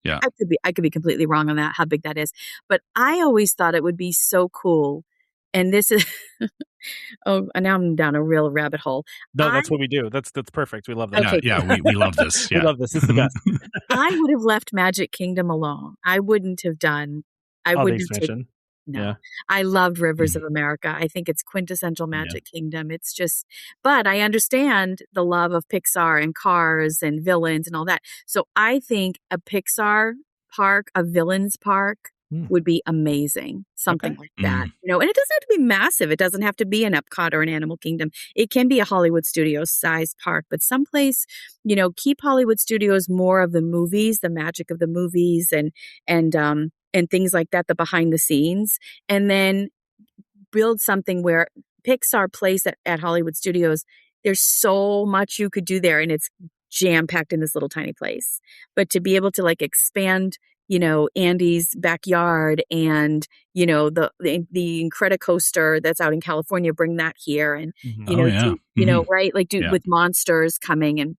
Yeah. I could be completely wrong on that, how big that is, but I always thought it would be so cool. And this is, and now I'm down a real rabbit hole. No, that's what we do. That's perfect. We love that. Okay, we love this. Yeah. We love this. It's the best. I would have left Magic Kingdom alone. I wouldn't have done. I wouldn't have taken. No, yeah. I loved Rivers of America. I think it's quintessential Magic Kingdom. It's just, but I understand the love of Pixar and Cars and Villains and all that. So I think a Pixar park, a Villains park would be amazing. Something Okay. like that, and it doesn't have to be massive. It doesn't have to be an Epcot or an Animal Kingdom. It can be a Hollywood Studios size park, but someplace, keep Hollywood Studios more of the movies, the magic of the movies and things like that, the behind the scenes, and then build something where Pixar Place at Hollywood Studios, there's so much you could do there, and it's jam-packed in this little tiny place. But to be able to like expand, Andy's backyard and, the Incredicoaster that's out in California, bring that here and, right? Like with monsters coming. And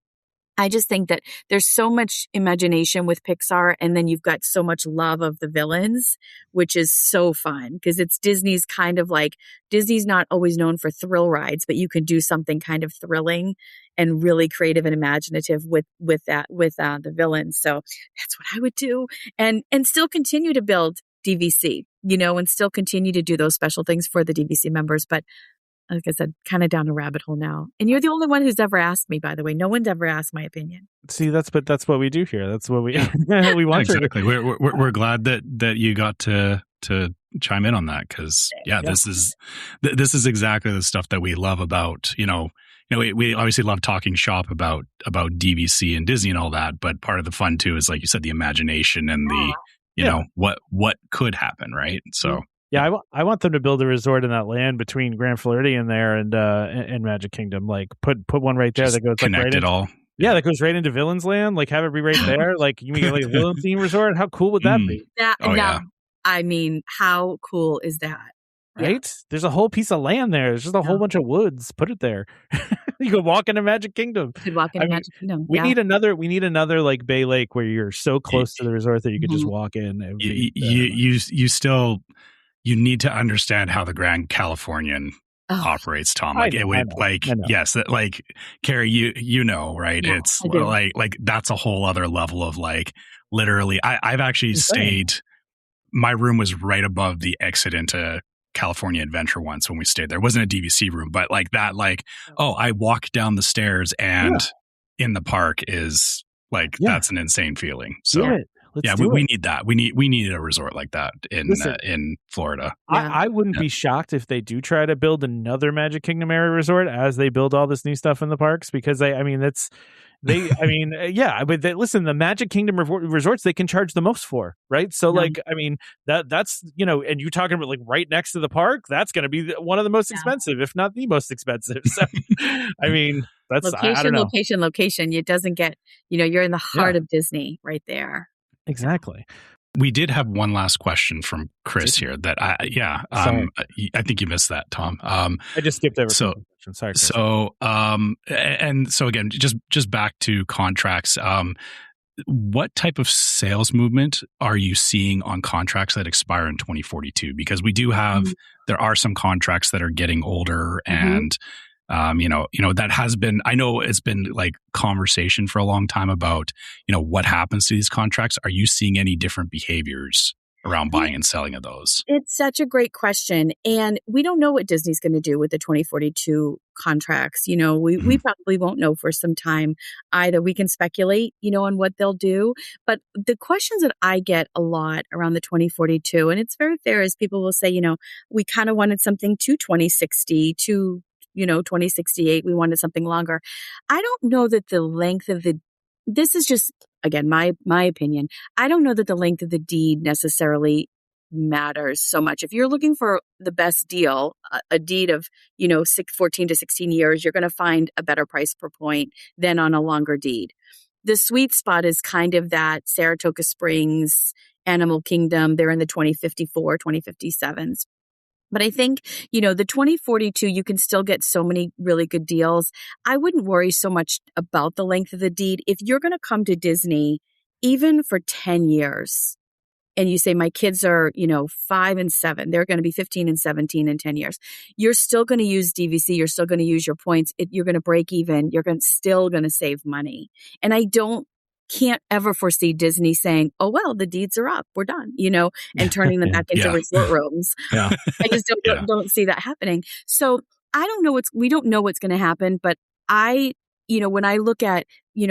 I just think that there's so much imagination with Pixar, and then you've got so much love of the villains, which is so fun because it's Disney's kind of like, Disney's not always known for thrill rides, but you can do something kind of thrilling and really creative and imaginative with the villains. So that's what I would do, and still continue to build DVC, and still continue to do those special things for the DVC members, but. Like I said, kind of down a rabbit hole now. And you're the only one who's ever asked me, by the way. No one's ever asked my opinion. See, that's what we do here. That's what we we want. Exactly. We're glad that you got to chime in on that because this is exactly the stuff that we love about we obviously love talking shop about DVC and Disney and all that, but part of the fun too is, like you said, the imagination and the what could happen, right? So. Yeah, I want them to build a resort in that land between Grand Floridian there and Magic Kingdom. Like put one right there that goes connect right it all. Yeah, that goes right into Villains Land. Like have it be right there. Like you mean like a villain theme resort? How cool would that be? I mean, how cool is that? Right? Yeah. There's a whole piece of land there. There's just a whole bunch of woods. Put it there. You could walk into Magic Kingdom. Magic Kingdom. We need another like Bay Lake where you're so close to the resort that you could just walk in. You need to understand how the Grand Californian operates, Tom. Like it would, yes, like Carrie, right? Yeah, it's like that's a whole other level of like literally. I've actually stayed. My room was right above the exit into California Adventure once when we stayed there. It wasn't a DVC room, but like that, I walk down the stairs and in the park is like that's an insane feeling. So. We need that. We need a resort like that in Florida. I wouldn't be shocked if they do try to build another Magic Kingdom area resort as they build all this new stuff in the parks, because but the Magic Kingdom resorts they can charge the most for, right? So that's and you're talking about like right next to the park, that's going to be one of the most expensive, if not the most expensive. So that's location. It doesn't get you're in the heart of Disney right there. Exactly. We did have one last question from Chris here that I think you missed that, Tom. I just skipped over. Sorry, Chris. So again, just back to contracts. What type of sales movement are you seeing on contracts that expire in 2042? Because we do have, there are some contracts that are getting older and that has been, I know it's been like conversation for a long time about, what happens to these contracts. Are you seeing any different behaviors around buying and selling of those? It's such a great question. And we don't know what Disney's going to do with the 2042 contracts. We probably won't know for some time either. We can speculate, on what they'll do. But the questions that I get a lot around the 2042, and it's very fair, is people will say, we kind of wanted something to 2060 to 2068, we wanted something longer. I don't know that the length of this is just, again, my opinion. I don't know that the length of the deed necessarily matters so much. If you're looking for the best deal, a deed of, 14 to 16 years, you're going to find a better price per point than on a longer deed. The sweet spot is kind of that Saratoga Springs, Animal Kingdom. They're in the 2054, 2057s. But I think, the 2042, you can still get so many really good deals. I wouldn't worry so much about the length of the deed. If you're going to come to Disney, even for 10 years, and you say, my kids are, 5 and 7, they're going to be 15 and 17 in 10 years. You're still going to use DVC. You're still going to use your points. You're going to break even. You're still going to save money. And I can't ever foresee Disney saying, oh, well, the deeds are up, we're done, and turning them back into resort rooms. I just don't see that happening. So I don't know we don't know what's going to happen, but when I look at,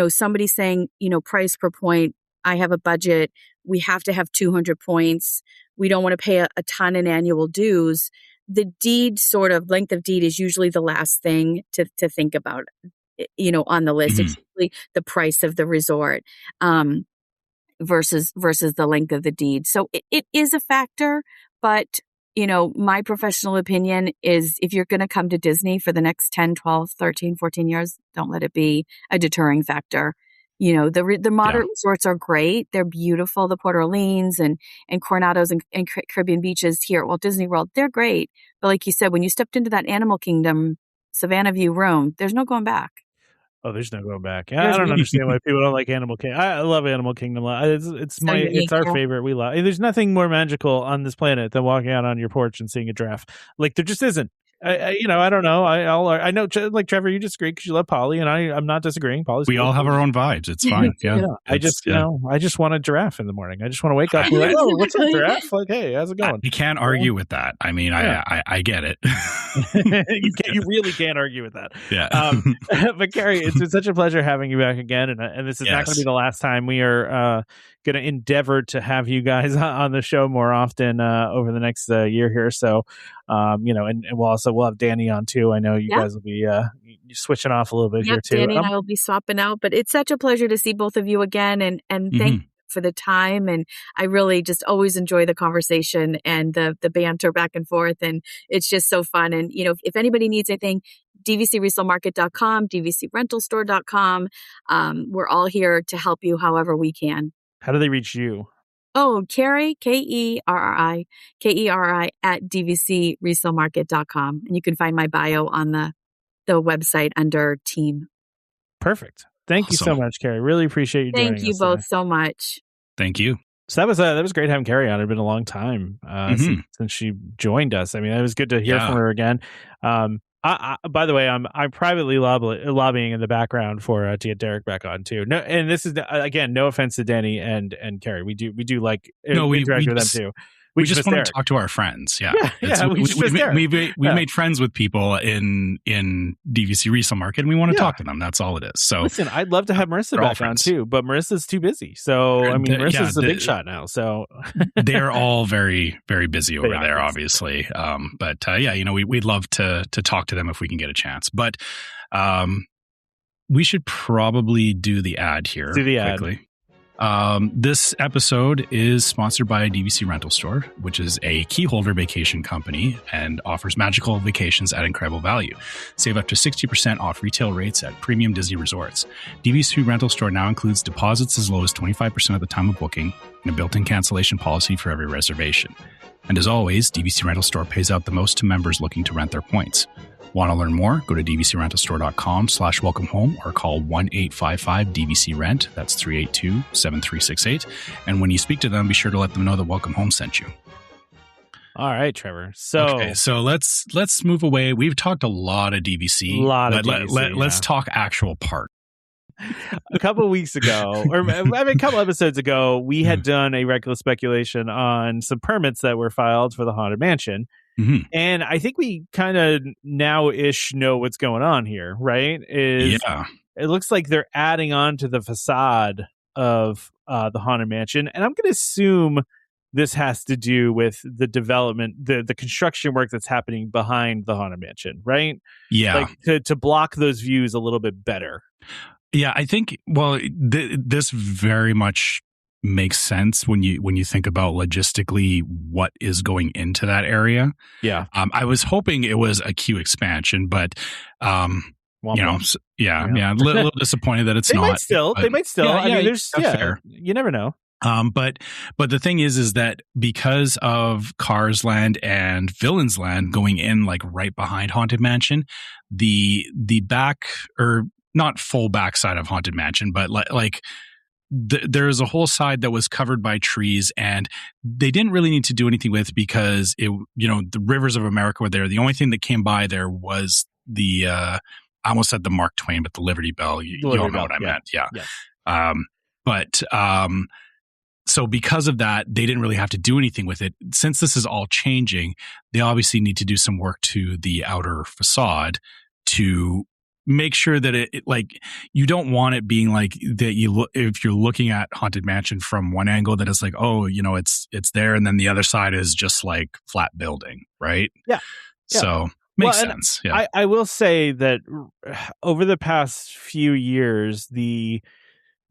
somebody saying, price per point, I have a budget, we have to have 200 points. we don't want to pay a ton in annual dues, the deed sort of length of deed is usually the last thing to think about, on the list. It's usually the price of the resort versus the length of the deed. So it is a factor, but my professional opinion is if you're going to come to Disney for the next 10, 12, 13, 14 years, don't let it be a deterring factor. The moderate resorts are great. They're beautiful. The Port Orleans and Coronados and Caribbean beaches here at Walt Disney World, they're great. But like you said, when you stepped into that Animal Kingdom Savannah View room, there's no going back. Oh, there's no going back. I don't understand why people don't like Animal Kingdom. I love Animal Kingdom. It's our favorite. We love. There's nothing more magical on this planet than walking out on your porch and seeing a giraffe. Like there just isn't. I don't know. I know, like Trevor, you disagree because you love Polly, and I'm not disagreeing. Polly's we all have our own vibes. It's fine. Yeah. I just want a giraffe in the morning. I just want to wake up and be like, oh, what's up, giraffe? Like, hey, how's it going? You can't argue with that. I mean, I get it. You really can't argue with that. Yeah. But Carrie, it's been such a pleasure having you back again, and this is not going to be the last time. We are going to endeavor to have you guys on the show more often over the next year here. So, and we'll have Danny on too. I know you guys will be switching off a little bit here too. Danny and I will be swapping out, but it's such a pleasure to see both of you again, and thank you for the time. And I really just always enjoy the conversation and the banter back and forth, and it's just so fun. And if anybody needs anything, dvcresalemarket.com, dvcrentalstore.com. We're all here to help you however we can. How do they reach you? Oh, Carrie, Kerri at dvcresalemarket.com. And you can find my bio on the website under team. Perfect. Thank you so much, Carrie. Really appreciate you joining us. Thank you both so much. Thank you. So that was great having Carrie on. It had been a long time since she joined us. I mean, it was good to hear from her again. By the way, I'm privately lobbying in the background to get Derek back on too. No, and this is again, no offense to Danny and Carrie. We do like interact with them too. We just want to talk to our friends. Yeah. We made friends with people in DVC Resale Market, and we want to talk to them. That's all it is. So listen, I'd love to have Marissa back on too, but Marissa's too busy. So I mean, Marissa's a big shot now. So they're all very, very busy over there, obviously. We'd love to talk to them if we can get a chance. But we should probably do the ad here. Do the ad quickly. This episode is sponsored by DVC Rental Store, which is a keyholder vacation company and offers magical vacations at incredible value. Save up to 60% off retail rates at premium Disney resorts. DVC Rental Store now includes deposits as low as 25% at the time of booking and a built-in cancellation policy for every reservation. And as always, DVC Rental Store pays out the most to members looking to rent their points. Want to learn more? Go to dvcrentalstore.com/welcome home or call 1-855-DVC-RENT. That's 382-7368. And when you speak to them, be sure to let them know that Welcome Home sent you. All right, Trevor. So let's move away. We've talked a lot of DVC. Let's talk actual park. A couple of weeks ago, or a couple episodes ago, we had done a Reckless Speculation on some permits that were filed for the Haunted Mansion. Mm-hmm. And I think we kind of now-ish know what's going on here, right? It looks like they're adding on to the facade of the Haunted Mansion. And I'm going to assume this has to do with the development, the construction work that's happening behind the Haunted Mansion, right? Yeah. Like to block those views a little bit better. Yeah, I think, this very much makes sense when you think about logistically what is going into that area. Yeah. I was hoping it was a queue expansion, but a little disappointed that it's they not. They might still. Yeah, I mean, that's fair. You never know. But the thing is that because of Cars Land and Villains Land going in like right behind Haunted Mansion, the back, or not full backside of Haunted Mansion, but there's a whole side that was covered by trees, and they didn't really need to do anything with because the rivers of America were there. The only thing that came by there was I almost said the Mark Twain, but the Liberty Bell. You all know what I meant. Yeah. So because of that, they didn't really have to do anything with it. Since this is all changing, they obviously need to do some work to the outer facade to make sure that it like, you don't want it being like that. You look, if you're looking at Haunted Mansion from one angle, that it's like, oh, it's there, and then the other side is just like flat building, right? Yeah. So makes sense. Yeah. I will say that over the past few years, the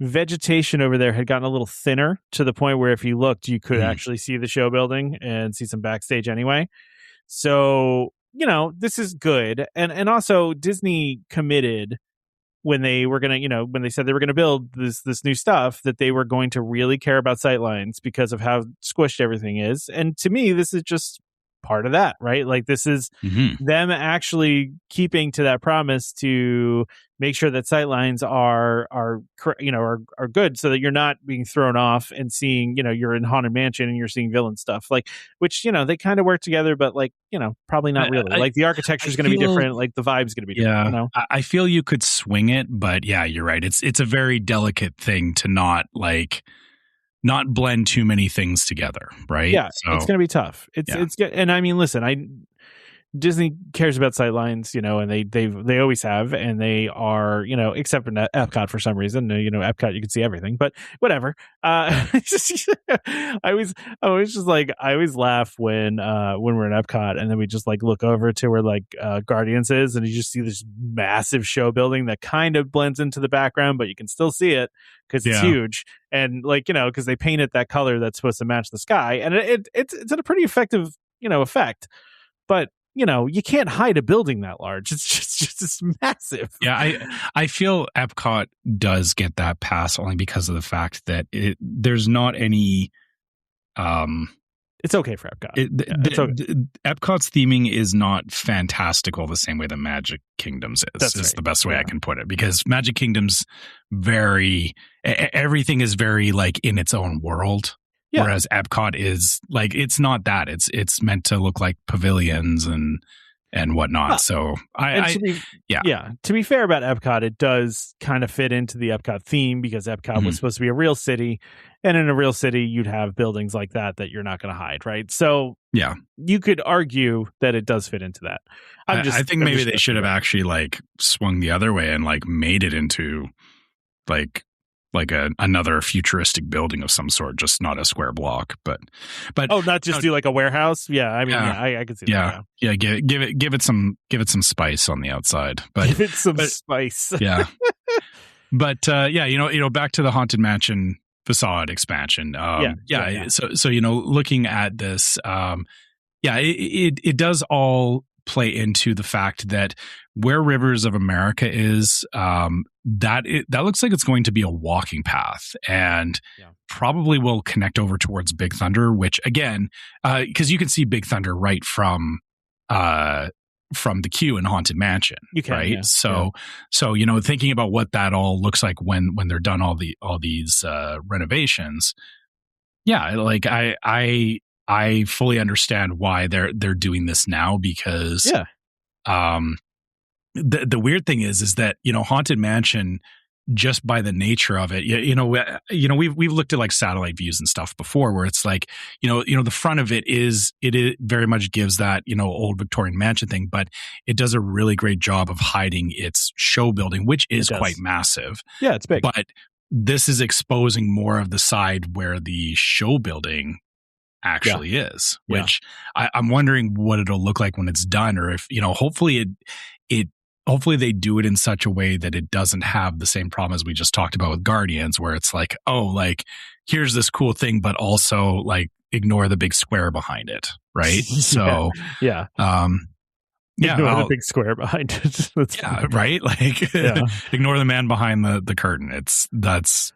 vegetation over there had gotten a little thinner to the point where if you looked, you could actually see the show building and see some backstage anyway. So, this is good. And also Disney committed when they were going to, when they said they were going to build this new stuff, that they were going to really care about sightlines because of how squished everything is. And to me, this is just part of that, right? Like, this is them actually keeping to that promise to make sure that sightlines are good, so that you're not being thrown off and seeing, you're in Haunted Mansion and you're seeing villain stuff, like, which, they kind of work together, but like, probably not really. Like, the architecture is going to be different, like the vibe's going to be different. Yeah, I feel you could swing it, but yeah, you're right. It's a very delicate thing to not blend too many things together, right? Yeah, so, it's going to be tough. It's good. And I mean, listen, Disney cares about sightlines, and they always have, and they are, except for Epcot for some reason. Epcot, you can see everything, but whatever. I always laugh when we're in Epcot, and then we just like look over to where like Guardians is, and you just see this massive show building that kind of blends into the background, but you can still see it because it's huge, and like, because they painted that color that's supposed to match the sky, and it's a pretty effective effect, but you can't hide a building that large. It's just massive. Yeah, I feel Epcot does get that pass only because of the fact that there's not any. It's okay for Epcot. Epcot's theming is not fantastical the same way that Magic Kingdom's is. That's right. The best way I can put it, because Magic Kingdom's everything is very like in its own world. Yeah. Whereas Epcot is like, it's not that. It's meant to look like pavilions and whatnot. So to be fair about Epcot, it does kind of fit into the Epcot theme, because Epcot was supposed to be a real city, and in a real city you'd have buildings like that you're not going to hide, right? So yeah, you could argue that it does fit into that. I think maybe they should have actually like swung the other way and like made it into like another futuristic building of some sort, just not a square block, but not just do like a warehouse. Yeah, I mean, I can see that. Yeah, give it some spice on the outside, but give it some spice. Yeah, but back to the Haunted Mansion facade expansion. So looking at this, it does all play into the fact that where Rivers of America is, that looks like it's going to be a walking path, and probably will connect over towards Big Thunder, which again, because you can see Big Thunder right from the queue in Haunted Mansion, right? Yeah, so thinking about what that all looks like when they're done all these renovations, like I fully understand why they're doing this now, because the weird thing is that Haunted Mansion, just by the nature of it, we've looked at like satellite views and stuff before, where it's like the front of it very much gives that old Victorian mansion thing, but it does a really great job of hiding its show building, which is quite massive. Yeah, it's big, but this is exposing more of the side where the show building actually is, which I'm wondering what it'll look like when it's done, or if hopefully they do it in such a way that it doesn't have the same problem as we just talked about with Guardians, where it's like, oh, like here's this cool thing, but also like ignore the big square behind it, right? So ignore the big square behind it. Right. Like ignore the man behind the curtain. That's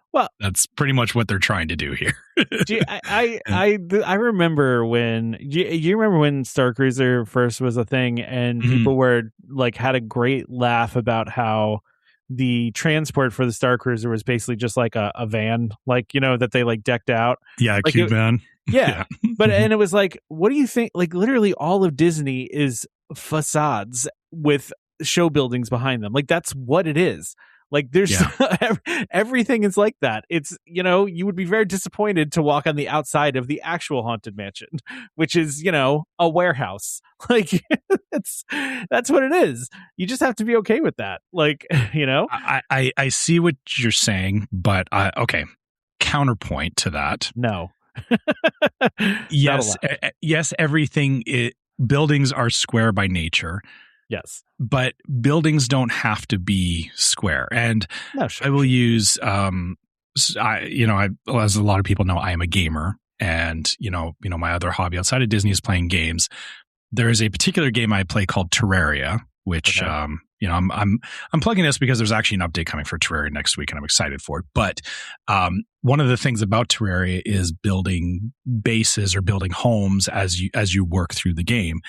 pretty much what they're trying to do here. I remember when you remember when Star Cruiser first was a thing, and people were like had a great laugh about how the transport for the Star Cruiser was basically just like a van, like that they like decked out. Yeah, like cute van. Yeah. But and it was like, what do you think? Like literally all of Disney is facades with show buildings behind them. Like that's what it is. Like there's Yeah. everything is like that. It's, you know, you would be very disappointed to walk on the outside of the actual haunted mansion, which is, you know, a warehouse. Like that's what it is. You just have to be okay with that. Like, you know, I see what you're saying, but okay. Counterpoint to that. No. Yes, everything buildings are square by nature. Yes. But buildings don't have to be square. And No, sure, I will use as a lot of people know, I am a gamer, and you know my other hobby outside of Disney is playing games. There is a particular game I play called Terraria, which I'm plugging this because there's actually an update coming for Terraria next week, and I'm excited for it. But one of the things about Terraria is building bases or building homes as you work through the game.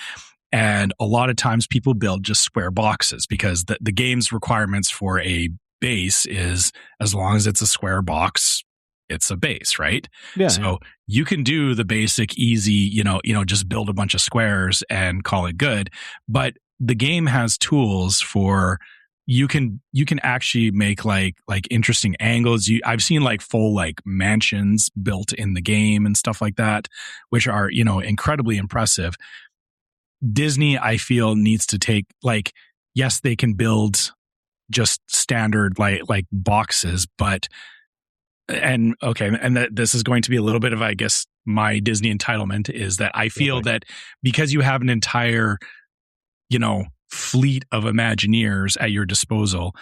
And a lot of times people build just square boxes because the game's requirements for a base is as long as it's a square box, it's a base, right? Yeah. So you can do the basic, easy, just build a bunch of squares and call it good. But the game has tools for you can actually make like interesting angles. I've seen like full like mansions built in the game and stuff like that, which are, incredibly impressive. Disney, I feel, needs to take yes, they can build just standard like boxes, but this is going to be a little bit of, I guess, my Disney entitlement is that I feel that because you have an entire, fleet of Imagineers at your disposal,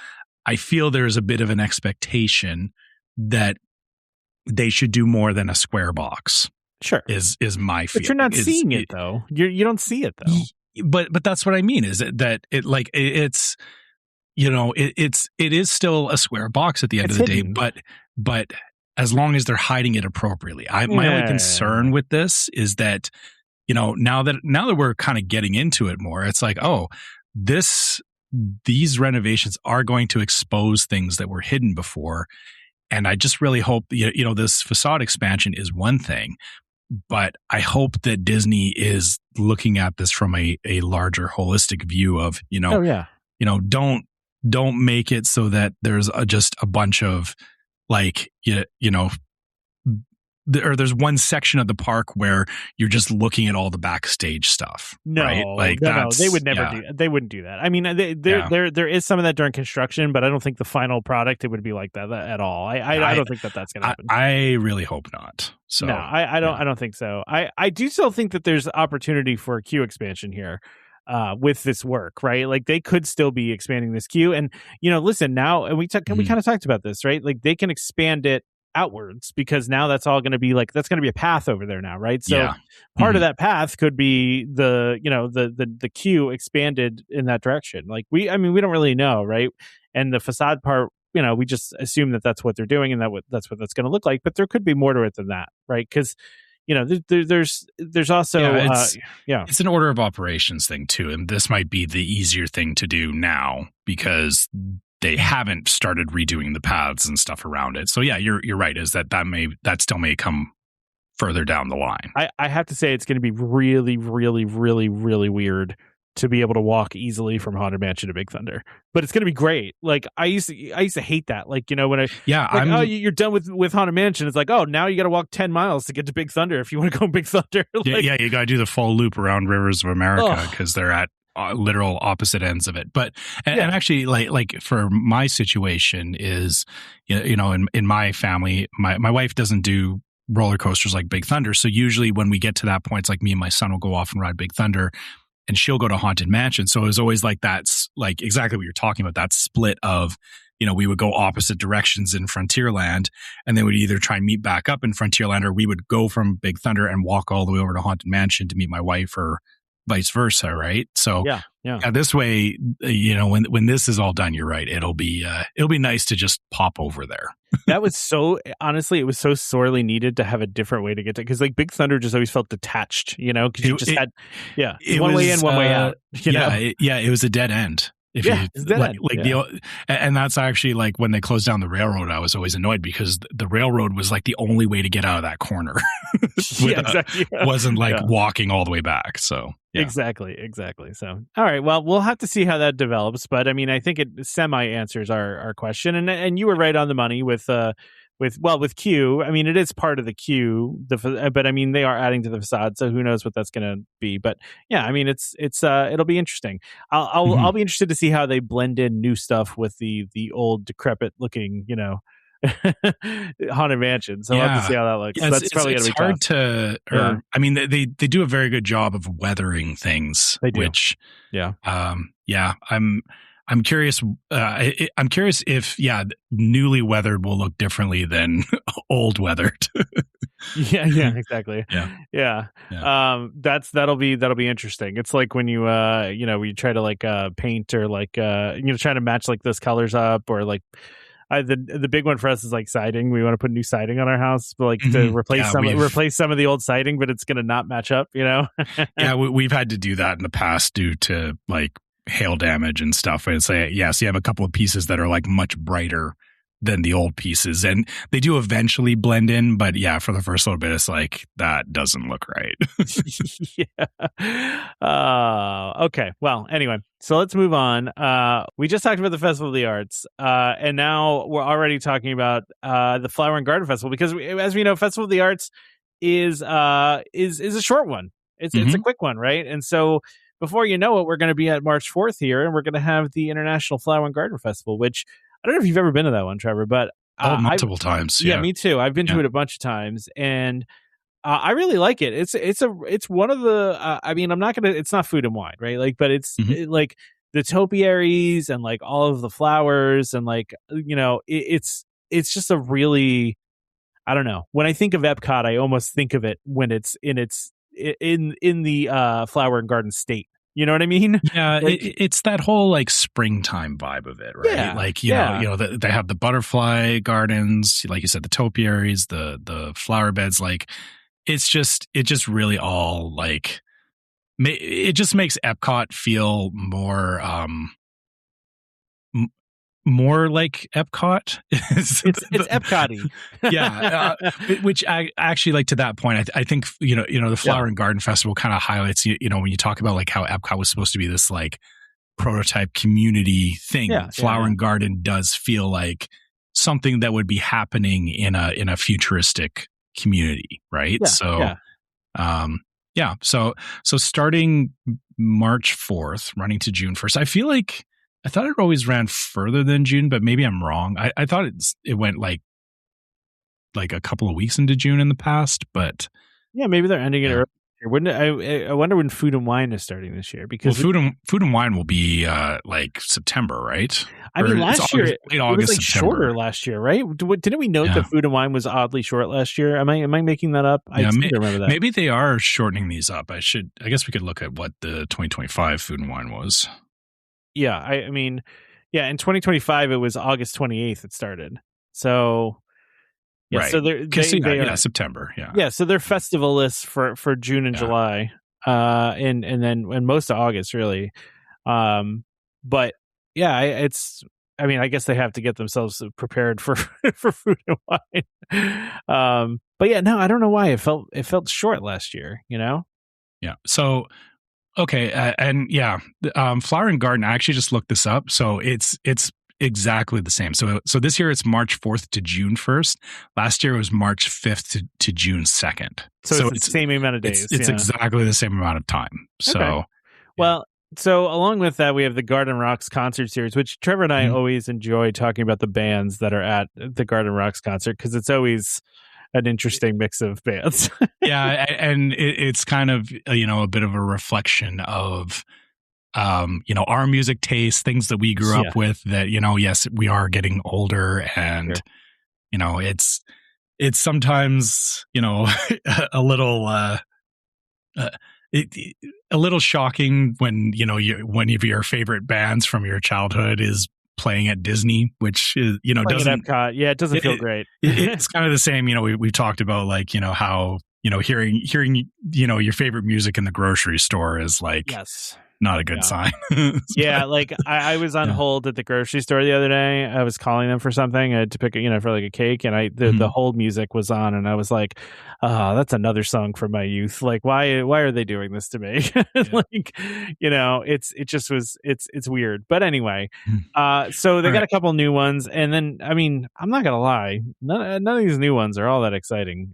I feel there's a bit of an expectation that they should do more than a square box. Sure, is my feeling. But you're not seeing it though. You don't see it though. But that's what I mean. Is that it's it is still a square box at the end of the day. But as long as they're hiding it appropriately, my only concern with this is that now that we're kind of getting into it more, it's like these renovations are going to expose things that were hidden before, and I just really hope this facade expansion is one thing. But I hope that Disney is looking at this from a larger holistic view of, don't make it so that there's just a bunch of there's one section of the park where you're just looking at all the backstage stuff. No, right? No, they would never do. They wouldn't do that. I mean, there is some of that during construction, but I don't think the final product it would be like that at all. I don't think that's going to happen. I really hope not. So no, I don't think so. I do still think that there's opportunity for a queue expansion here. With this work, right? Like they could still be expanding this queue, and listen now, and we kind of talked about this, right? Like they can expand it outwards because now that's all going to be that's going to be a path over there now, right? So part of that path could be the queue expanded in that direction. Like we don't really know, right? And the facade part, we just assume that that's what they're doing and that's what that's going to look like. But there could be more to it than that, right? Because there's also it's an order of operations thing too, and this might be the easier thing to do now because they haven't started redoing the paths and stuff around it. So yeah, you're right. Is that still may come further down the line. I have to say it's going to be really, really, really, really weird to be able to walk easily from Haunted Mansion to Big Thunder, but it's going to be great. Like I used to hate that. Like, when you're done with Haunted Mansion. It's like, oh, now you got to walk 10 miles to get to Big Thunder. If you want to go Big Thunder. You got to do the full loop around Rivers of America because they're at literal opposite ends of it. But, and actually like for my situation is, in my family, my wife doesn't do roller coasters like Big Thunder. So usually when we get to that point, it's like me and my son will go off and ride Big Thunder, and she'll go to Haunted Mansion. So it was always like that's like exactly what you're talking about, that split of, we would go opposite directions in Frontierland, and then we'd either try and meet back up in Frontierland, or we would go from Big Thunder and walk all the way over to Haunted Mansion to meet my wife, or vice versa, right? So this way, when this is all done, you're right. It'll be nice to just pop over there. That was honestly, it was so sorely needed to have a different way to get to, because like Big Thunder just always felt detached, because you just had one way in, one way out. It was a dead end. And that's actually like when they closed down the railroad, I was always annoyed because the railroad was like the only way to get out of that corner. Exactly. Wasn't like walking all the way back. So exactly. So, all right. Well, we'll have to see how that develops. But I mean, I think it semi answers our question, and you were right on the money with Q. I mean, it is part of the Q. But I mean, they are adding to the facade, so who knows what that's going to be. But yeah, I mean, it's it'll be interesting. I'll be interested to see how they blend in new stuff with the old decrepit looking, haunted mansion. So we'll have to see how that looks. Yeah, that's probably going to be hard tough. to. I mean, they do a very good job of weathering things. They do. Which, I'm curious. I'm curious if newly weathered will look differently than old weathered. yeah, exactly. Yeah. That'll be interesting. It's like when you you try to like paint or like try to match like those colors up, or like the big one for us is like siding. We want to put new siding on our house, but like to replace some of the old siding, but it's going to not match up. Yeah, we've had to do that in the past due to like hail damage and stuff. And say, so you have a couple of pieces that are like much brighter than the old pieces, and they do eventually blend in. But yeah, for the first little bit, it's like that doesn't look right. Okay. Well, anyway, so let's move on. We just talked about the Festival of the Arts, and now we're already talking about the Flower and Garden Festival, because as we know, Festival of the Arts is a short one. It's a quick one, right? And so before you know it, we're going to be at March 4th here, and we're going to have the International Flower and Garden Festival, which I don't know if you've ever been to that one, Trevor, but multiple times. Yeah, me too. I've been to it a bunch of times, and I really like it. It's one of the. I mean, it's not food and wine, right? Like, but it's like the topiaries and like all of the flowers and like it's just a really, I don't know. When I think of Epcot, I almost think of it when it's in the flower and garden state. You know what I mean? Yeah, like, it's that whole like springtime vibe of it, right? Yeah, like you know, they have the butterfly gardens, like you said, the topiaries, the flower beds. Like it just really all like it just makes Epcot feel more more like Epcot. It's Epcot-y. Yeah. Which I actually, like, to that point, I think, the Flower and Garden Festival kind of highlights, when you talk about like how Epcot was supposed to be this like prototype community thing, Flower and Garden does feel like something that would be happening in a futuristic community. Right. So starting March 4th, running to June 1st, I thought it always ran further than June, but maybe I'm wrong. I thought it went like a couple of weeks into June in the past, but yeah, maybe they're ending it early. Wouldn't it? I wonder when Food and Wine is starting this year, because Food and Wine will be like September, right? I mean, last year late August, it was like September. shorter last year, right? Didn't we note that Food and Wine was oddly short last year? Am I making that up? I seem to remember that. Maybe they are shortening these up. I guess we could look at what the 2025 Food and Wine was. Yeah, I mean, in 2025 it was August 28th it started. So yeah, right. So they are September. So they're festival lists for June and July, and then most of August really. But yeah, I mean, I guess they have to get themselves prepared for Food and Wine. But yeah, no, I don't know why it felt short last year. Yeah. So. Okay, Flower and Garden, I actually just looked this up. So it's exactly the same. So this year it's March 4th to June 1st. Last year it was March 5th to June 2nd. So it's the same amount of days. It's exactly the same amount of time. So, okay. Well, so along with that, we have the Garden Rocks concert series, which Trevor and I always enjoy talking about the bands that are at the Garden Rocks concert, because it's always an interesting mix of bands. Yeah, and it's kind of a bit of a reflection of our music taste, things that we grew up with, that yes, we are getting older, and it's sometimes a little shocking when one of your favorite bands from your childhood is playing at Disney, which is, doesn't at Epcot. Yeah, it doesn't feel great. It's kind of the same. We've talked about like, how, hearing your favorite music in the grocery store is like, yes, not a good sign. Yeah, like I was on hold at the grocery store the other day. I was calling them for something to pick, for like a cake, and the hold music was on, and I was like, "Oh, that's another song from my youth. Like, why are they doing this to me?" Like, it's weird. But anyway, so they got a couple new ones, and then I'm not gonna lie, none of these new ones are all that exciting.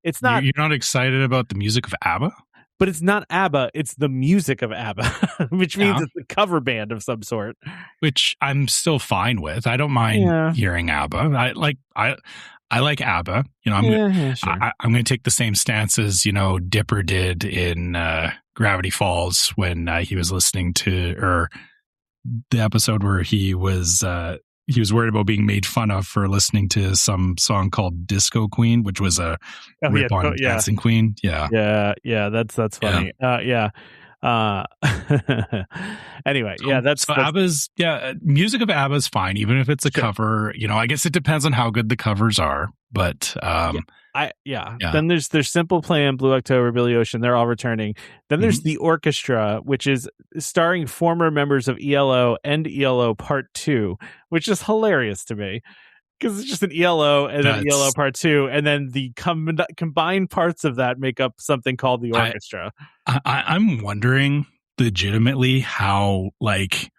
It's not. You're not excited about the music of ABBA? But it's not ABBA, it's the music of ABBA, which means it's a cover band of some sort. Which I'm still fine with. I don't mind hearing ABBA. I like ABBA. Sure. I'm going to take the same stance as, Dipper did in Gravity Falls when he was listening to the episode where he was worried about being made fun of for listening to some song called Disco Queen, which was a rip on Dancing Queen. Yeah. Yeah. That's funny. Anyway, that's ABBA's music of ABBA's fine, even if it's a cover. I guess it depends on how good the covers are. But Then there's Simple Plan, Blue October, Billy Ocean. They're all returning. Then there's the orchestra, which is starring former members of ELO and ELO Part 2, which is hilarious to me because it's just an ELO and then ELO Part 2, and then the combined parts of that make up something called the orchestra. I'm wondering legitimately how, like,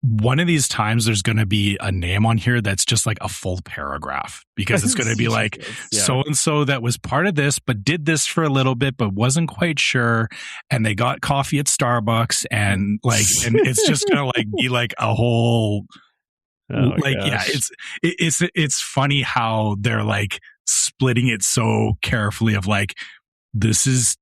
one of these times there's going to be a name on here that's just like a full paragraph, because it's going to be like so-and-so that was part of this, but did this for a little bit, but wasn't quite sure. And they got coffee at Starbucks and it's just going to like be like a whole, it's funny how they're like splitting it so carefully of like, this is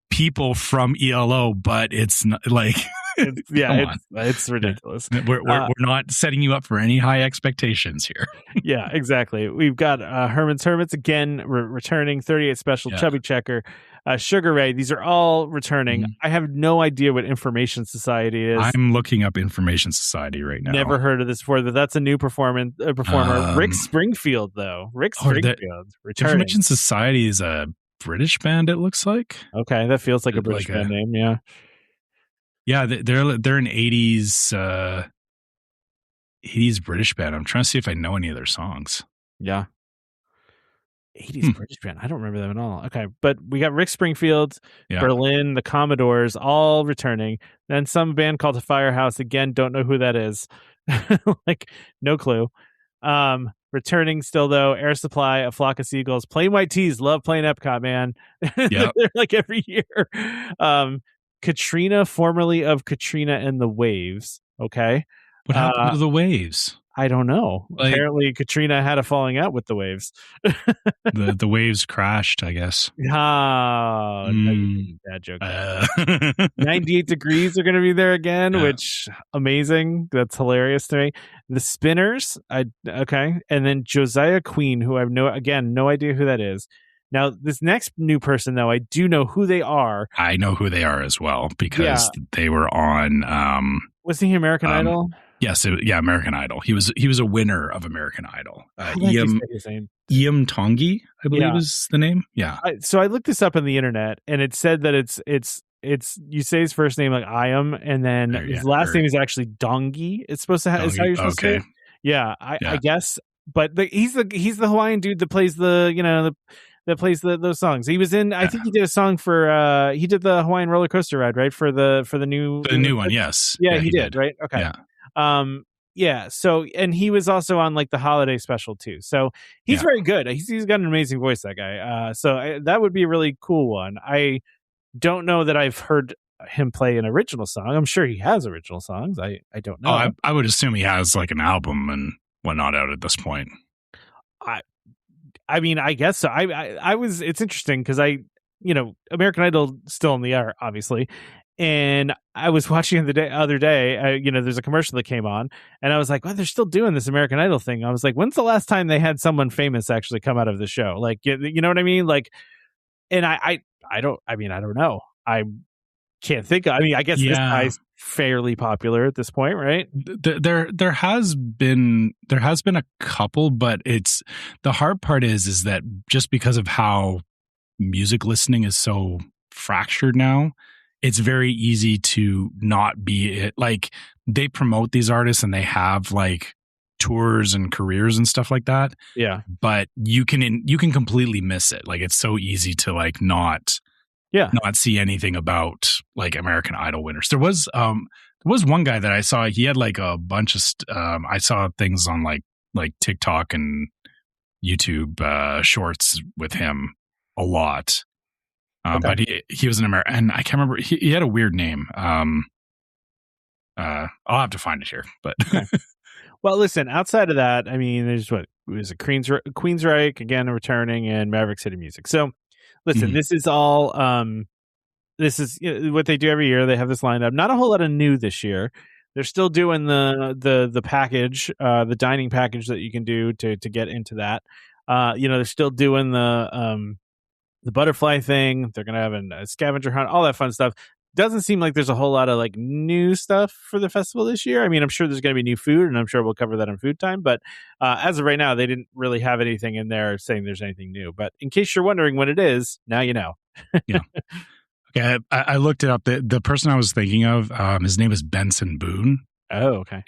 people from ELO, but it's not like, it's ridiculous. We're not setting you up for any high expectations here. Yeah, exactly. We've got Herman's Hermits again returning, 38 Special, Chubby Checker, Sugar Ray. These are all returning. I have no idea what Information Society is. I'm looking up Information Society right now. Never heard of this before, but that's a new performer. Rick Springfield, though. Rick Springfield returning. Information Society is a British band, it looks like. Okay, that feels like a British band name, yeah. Yeah, they're an 80s British band. I'm trying to see if I know any of their songs. Yeah. 80s British band. I don't remember them at all. Okay, but we got Rick Springfield, Berlin, the Commodores, all returning. Then some band called the Firehouse. Again, don't know who that is. Like, no clue. Returning still, though, Air Supply, A Flock of Seagulls, Plain White Tees. Love playing Epcot, man. They're like every year. Katrina, formerly of Katrina and the Waves. Okay. What happened to the Waves? I don't know. Like, apparently Katrina had a falling out with the Waves. the Waves crashed, I guess. Oh, bad joke. 98 Degrees are going to be there again, which amazing. That's hilarious to me. The Spinners. Okay. And then Josiah Queen, who I have no idea who that is. Now, this next new person, though, I do know who they are. I know who they are as well, because they were on... was he American Idol? Yes, American Idol. He was a winner of American Idol. Iam Tongi, I believe is the name. Yeah. So I looked this up on the internet, and it said that it's you say his first name like Iam, and then his last name is actually Dongi. It's supposed to have. Is how you're supposed to say it? Yeah, I guess. But he's the Hawaiian dude that plays that plays those songs. He was in. I think he did a song for. He did the Hawaiian roller coaster ride, right? For the new one. Yes. Yeah, he did. Right. Okay. Yeah. So, and he was also on like the holiday special too. So he's very good. He's got an amazing voice, that guy. So that would be a really cool one. I don't know that I've heard him play an original song. I'm sure he has original songs. I don't know. Oh, I would assume he has like an album and whatnot out at this point. I mean, I guess so. I was. It's interesting because American Idol still in the air, obviously, and I was watching the other day. There's a commercial that came on, and I was like, "Well, they're still doing this American Idol thing." I was like, "When's the last time they had someone famous actually come out of the show?" Like, you know what I mean? Like, and I don't know. I can't think. I guess this guy's fairly popular at this point, right? There has been a couple, but it's the hard part is that just because of how music listening is so fractured now, it's very easy to not be it. Like they promote these artists and they have like tours and careers and stuff like that. Yeah. But you can completely miss it. Like it's so easy to like not see anything about like American Idol winners. There was one guy that I saw, he had like a bunch of I saw things on like TikTok and YouTube shorts with him a lot. But he was an American, and I can't remember. He had a weird name. I'll have to find it here. But well, listen. Outside of that, I mean, there's what was it? Queensryche again returning, and Maverick City Music. So, listen, this is all. This is what they do every year. They have this lineup. Not a whole lot of new this year. They're still doing the package, the dining package that you can do to get into that. They're still doing the butterfly thing. They're gonna have a scavenger hunt, all that fun stuff. Doesn't seem like there's a whole lot of like new stuff for the festival this year. I mean, I'm sure there's gonna be new food, and I'm sure we'll cover that in food time. But as of right now, they didn't really have anything in there saying there's anything new. But in case you're wondering what it is, now you know. Yeah. Okay, I looked it up. The person I was thinking of, his name is Benson Boone. Oh, okay.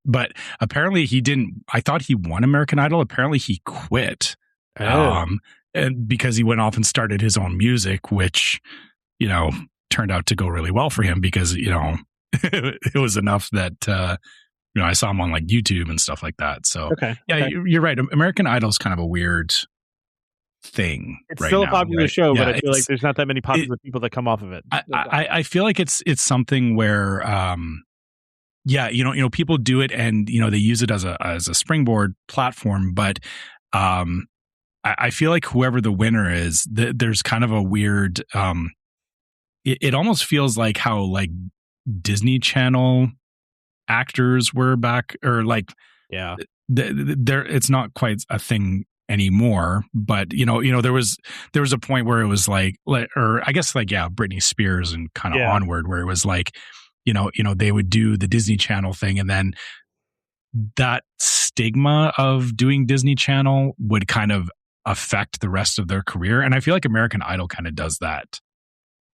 But apparently he didn't. I thought he won American Idol. Apparently he quit. And because he went off and started his own music, which, turned out to go really well for him because, it was enough that, I saw him on like YouTube and stuff like that. So, you're right. American Idol is kind of a weird thing. It's right still now, a popular right? show, Yeah, but I feel like there's not that many popular people that come off of it. I feel like it's something where, people do it and, they use it as a springboard platform, but, I feel like whoever the winner is, there's kind of a weird, it almost feels like how like Disney Channel actors were back, or like, it's not quite a thing anymore, but there was a point where it was like, or I guess like, Britney Spears and kind of onward, where it was like, they would do the Disney Channel thing, and then that stigma of doing Disney Channel would kind of affect the rest of their career. And I feel like American Idol kind of does that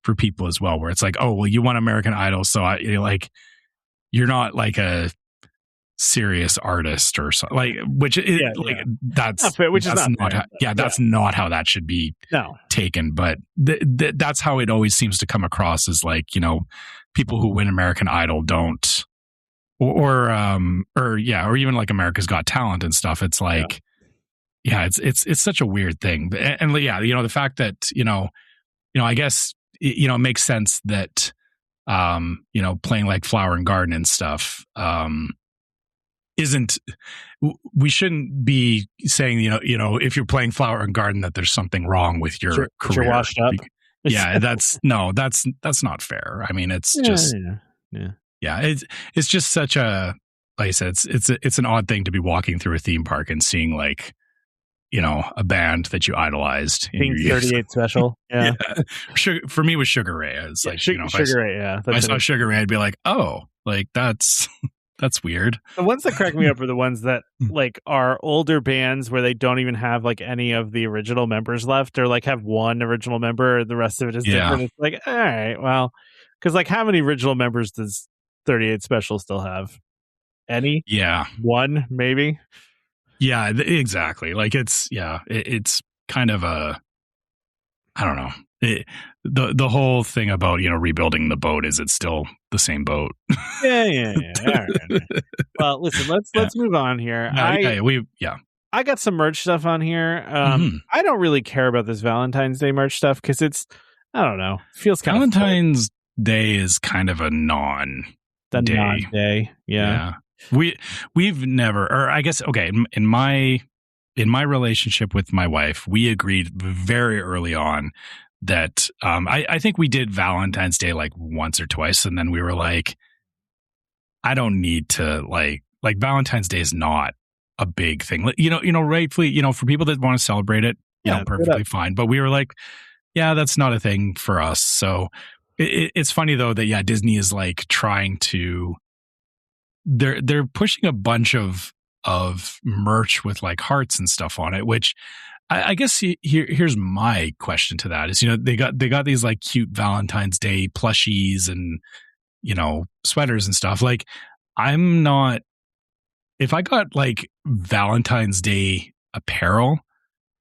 for people as well, where it's like, oh, well, you won American Idol, so you're not like a serious artist or something, like, which is that's not fair, that's not how that should be taken. But that's how it always seems to come across, as like, people who win American Idol don't, or even like America's Got Talent and stuff. It's like, it's such a weird thing. And the fact that, I guess, it makes sense that, playing like Flower and Garden and stuff, we shouldn't be saying, if you're playing Flower and Garden, that there's something wrong with your career. You're washed up. That's not fair. I mean, it's just, it's just such a, like I said, it's an odd thing to be walking through a theme park and seeing like, a band that you idolized in your youth. 38 Special. Yeah. For me, it was Sugar Ray. It's like, Sugar Ray. Yeah. If I saw Sugar Ray, I'd be like, oh, like that's weird. The ones that crack me up are the ones that like are older bands where they don't even have like any of the original members left, or like have one original member. The rest of it is different. It's like, all right, well, because like how many original members does 38 Special still have? Any? Yeah. One, maybe. Yeah, exactly. Like it's kind of a, I don't know. The whole thing about, rebuilding the boat is it's still the same boat. Yeah. All right. Well, listen, let's move on here. I got some merch stuff on here. I don't really care about this Valentine's Day merch stuff because it's, I don't know, feels kind Valentine's Day is kind of a non-day. Yeah. We've never, or I guess, okay, in my relationship with my wife, we agreed very early on that I think we did Valentine's Day like once or twice, and then we were like, I don't need to like Valentine's Day is not a big thing. Rightfully, for people that want to celebrate it, perfectly fine. But we were like, that's not a thing for us. So it's funny though that Disney is like trying to. They're pushing a bunch of merch with like hearts and stuff on it, which I guess here's my question to that is, they got these like cute Valentine's Day plushies and, sweaters and stuff. Like, if I got like Valentine's Day apparel,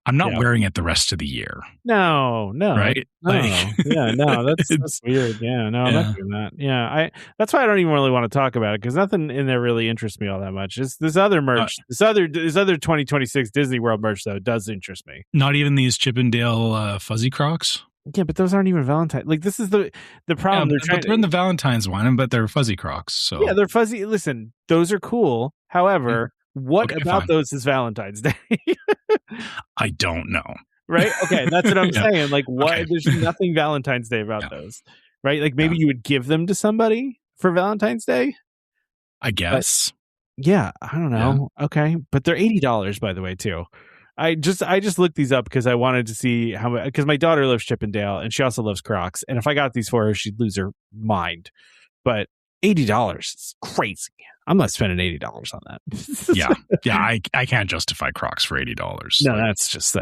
I'm not wearing it the rest of the year. No. Right? No. Like, That's weird. Yeah, no, I'm not doing that. Yeah, that's why I don't even really want to talk about it, because nothing in there really interests me all that much. It's this other merch, this other 2026 Disney World merch though does interest me. Not even these Chippendale fuzzy Crocs. Yeah, but those aren't even Valentine. Like, this is the problem. Yeah, they're in the Valentine's one, but they're fuzzy Crocs. So yeah, they're fuzzy. Listen, those are cool. However, what about those is Valentine's Day? I don't know. Right? Okay, that's what I'm saying. Like, what? Okay. There's nothing Valentine's Day about those, right? Like, maybe you would give them to somebody for Valentine's Day, I guess. But, yeah, I don't know. Yeah. Okay, but they're $80, by the way, too. I just looked these up because I wanted to see how, because my daughter loves Chippendale and she also loves Crocs, and if I got these for her, she'd lose her mind. But $80 is crazy. I'm not spending $80 on that. yeah. I can't justify Crocs for $80. No, that's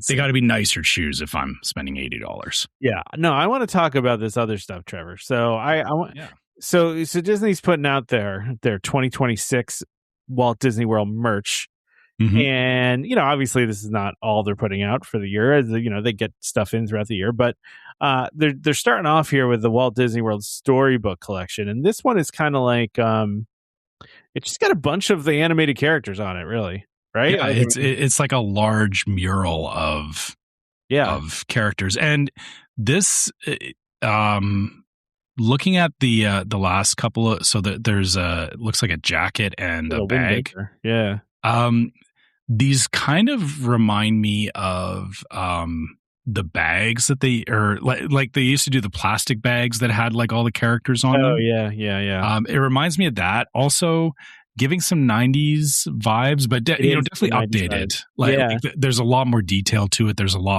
they got to be nicer shoes if I'm spending $80. Yeah, no, I want to talk about this other stuff, Trevor. So I want. Yeah. So Disney's putting out their 2026 Walt Disney World merch. Mm-hmm. And, obviously this is not all they're putting out for the year. They get stuff in throughout the year, but they're starting off here with the Walt Disney World Storybook Collection. And this one is kind of like, it's just got a bunch of the animated characters on it, really. Right. Yeah, it's like a large mural of characters. And this, looking at the last couple of, so that there's looks like a jacket and a bag. Yeah. These kind of remind me of the bags that they, or like they used to do the plastic bags that had like all the characters on them. Oh yeah. It reminds me of that. Also giving some 90s vibes, but definitely updated. Like there's a lot more detail to it. There's way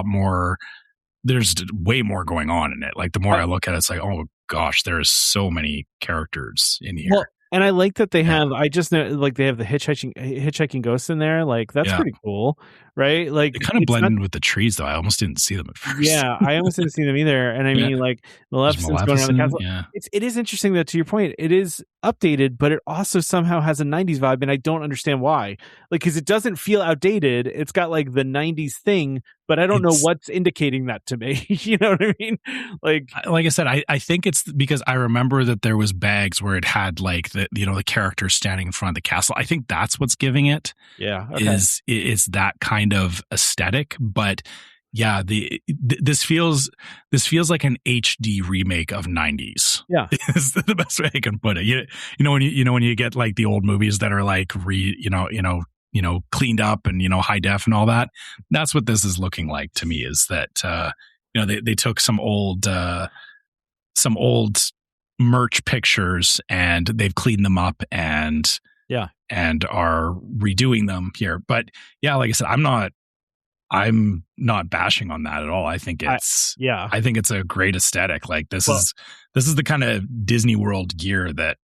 more going on in it. Like the more I look at it, it's like, oh gosh, there's so many characters in here. Well, and I like that they have, I just know, like, they have the hitchhiking ghosts in there. Like, that's pretty cool, right? Like, it kind of blended with the trees, though. I almost didn't see them at first. Yeah, I almost didn't see them either. And I mean, like, Maleficent's going around the castle. Yeah. It is interesting, though, to your point. It is updated, but it also somehow has a 90s vibe, and I don't understand why. Like, because it doesn't feel outdated. It's got, like, the 90s thing, but I don't know what's indicating that to me. You know what I mean? Like I said, I think it's because I remember that there was bags where it had like the character standing in front of the castle. I think that's what's giving it. Yeah, okay. is that kind of aesthetic. But yeah, this feels like an HD remake of 90s. Yeah, is the best way I can put it. When you get like the old movies that are like cleaned up and high def and all that. That's what this is looking like to me. Is that they took some old merch pictures and they've cleaned them up and are redoing them here. But yeah, like I said, I'm not bashing on that at all. I think it's a great aesthetic. Like this is the kind of Disney World gear that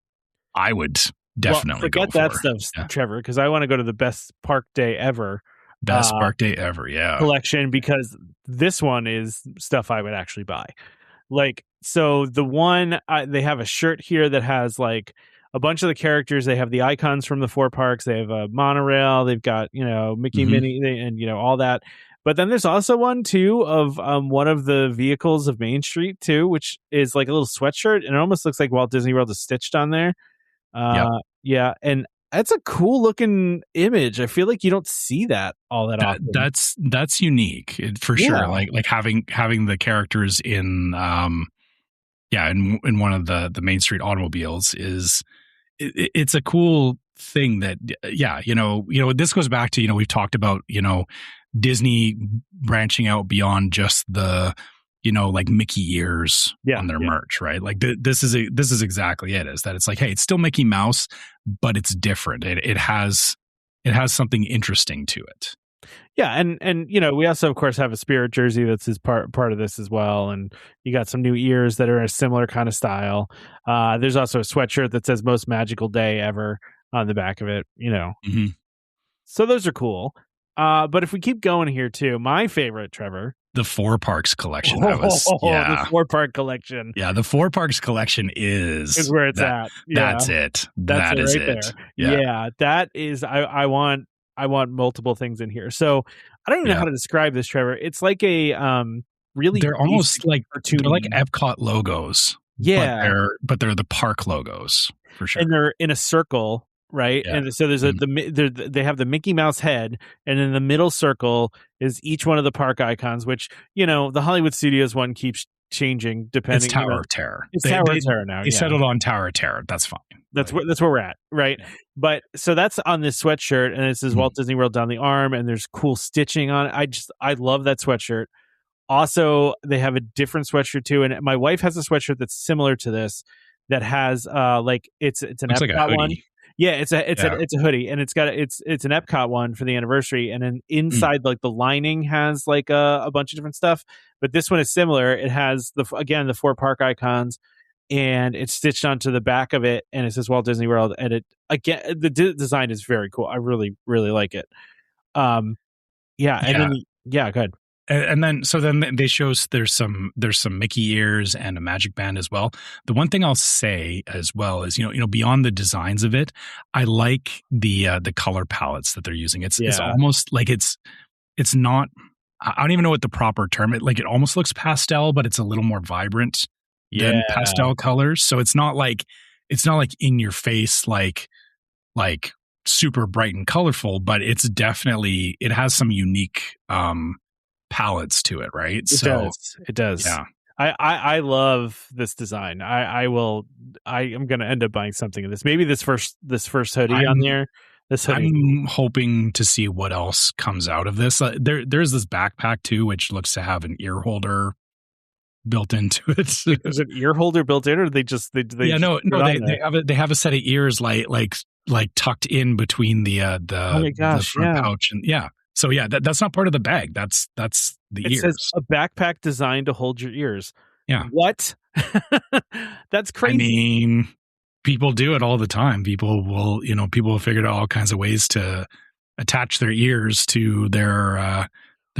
I would definitely forget go that for. Stuff, Trevor, because I want to go to the best park day ever. Best park day ever, yeah. Collection, because this one is stuff I would actually buy. Like, so the one, they have a shirt here that has like a bunch of the characters. They have the icons from the 4 parks. They have a monorail. They've got, Mickey, Minnie, and, all that. But then there's also one too of one of the vehicles of Main Street too, which is like a little sweatshirt, and it almost looks like Walt Disney World is stitched on there. Yeah, and that's a cool looking image. I feel like you don't see that all that often. That's unique for sure. Like having the characters in in one of the Main Street automobiles is it's a cool thing that this goes back to we've talked about Disney branching out beyond just the like Mickey ears on their merch, right? Like this is exactly it. Is that it's like, hey, it's still Mickey Mouse, but it's different. It has something interesting to it. Yeah, and we also of course have a Spirit jersey that's part of this as well, and you got some new ears that are a similar kind of style. There's also a sweatshirt that says "Most Magical Day Ever" on the back of it. Mm-hmm. So those are cool. But if we keep going here too, my favorite, Trevor, the 4 Parks collection. The 4 Park collection. Yeah, the 4 Parks collection is where it's at. Yeah. That's it. That's That is right it. there. Yeah, that is. I want multiple things in here. So I don't even know how to describe this, Trevor. It's like a really. They're almost like cartoony. They're like Epcot logos. Yeah, but they're the park logos for sure. And they're in a circle. Right. Yeah. And so there's they have the Mickey Mouse head, and in the middle circle is each one of the park icons, which, the Hollywood Studios one keeps changing depending. It's Tower of Terror. It's Tower of Terror now. They settled on Tower of Terror. That's fine. That's where we're at. Right. Yeah. But so that's on this sweatshirt, and it says Walt Disney World down the arm, and there's cool stitching on it. I love that sweatshirt. Also, they have a different sweatshirt too. And my wife has a sweatshirt that's similar to this that has it's an Epcot one. Yeah, it's a hoodie, and it's an Epcot one for the anniversary, and then inside like the lining has like a bunch of different stuff. But this one is similar. It has the 4 park icons, and it's stitched onto the back of it, and it says Walt Disney World. And the design is very cool. I really, really like it. Then go ahead. And then they show there's some Mickey ears and a magic band as well. The one thing I'll say as well is, beyond the designs of it, I like the color palettes that they're using. It's almost like it's not, I don't even know what the proper term it almost looks pastel, but it's a little more vibrant than pastel colors. So it's not like in your face like super bright and colorful, but it has some unique palettes to it, right? It does. Yeah. I love this design. I am going to end up buying something of this. Maybe this first hoodie on there. I'm hoping to see what else comes out of this. There's this backpack too, which looks to have an ear holder built into it. Is an ear holder built in, or they they have a set of ears like tucked in between the front pouch, and So that's not part of the bag. That's the ears. It says a backpack designed to hold your ears. Yeah. What? That's crazy. I mean, people do it all the time. People will figure out all kinds of ways to attach their ears to their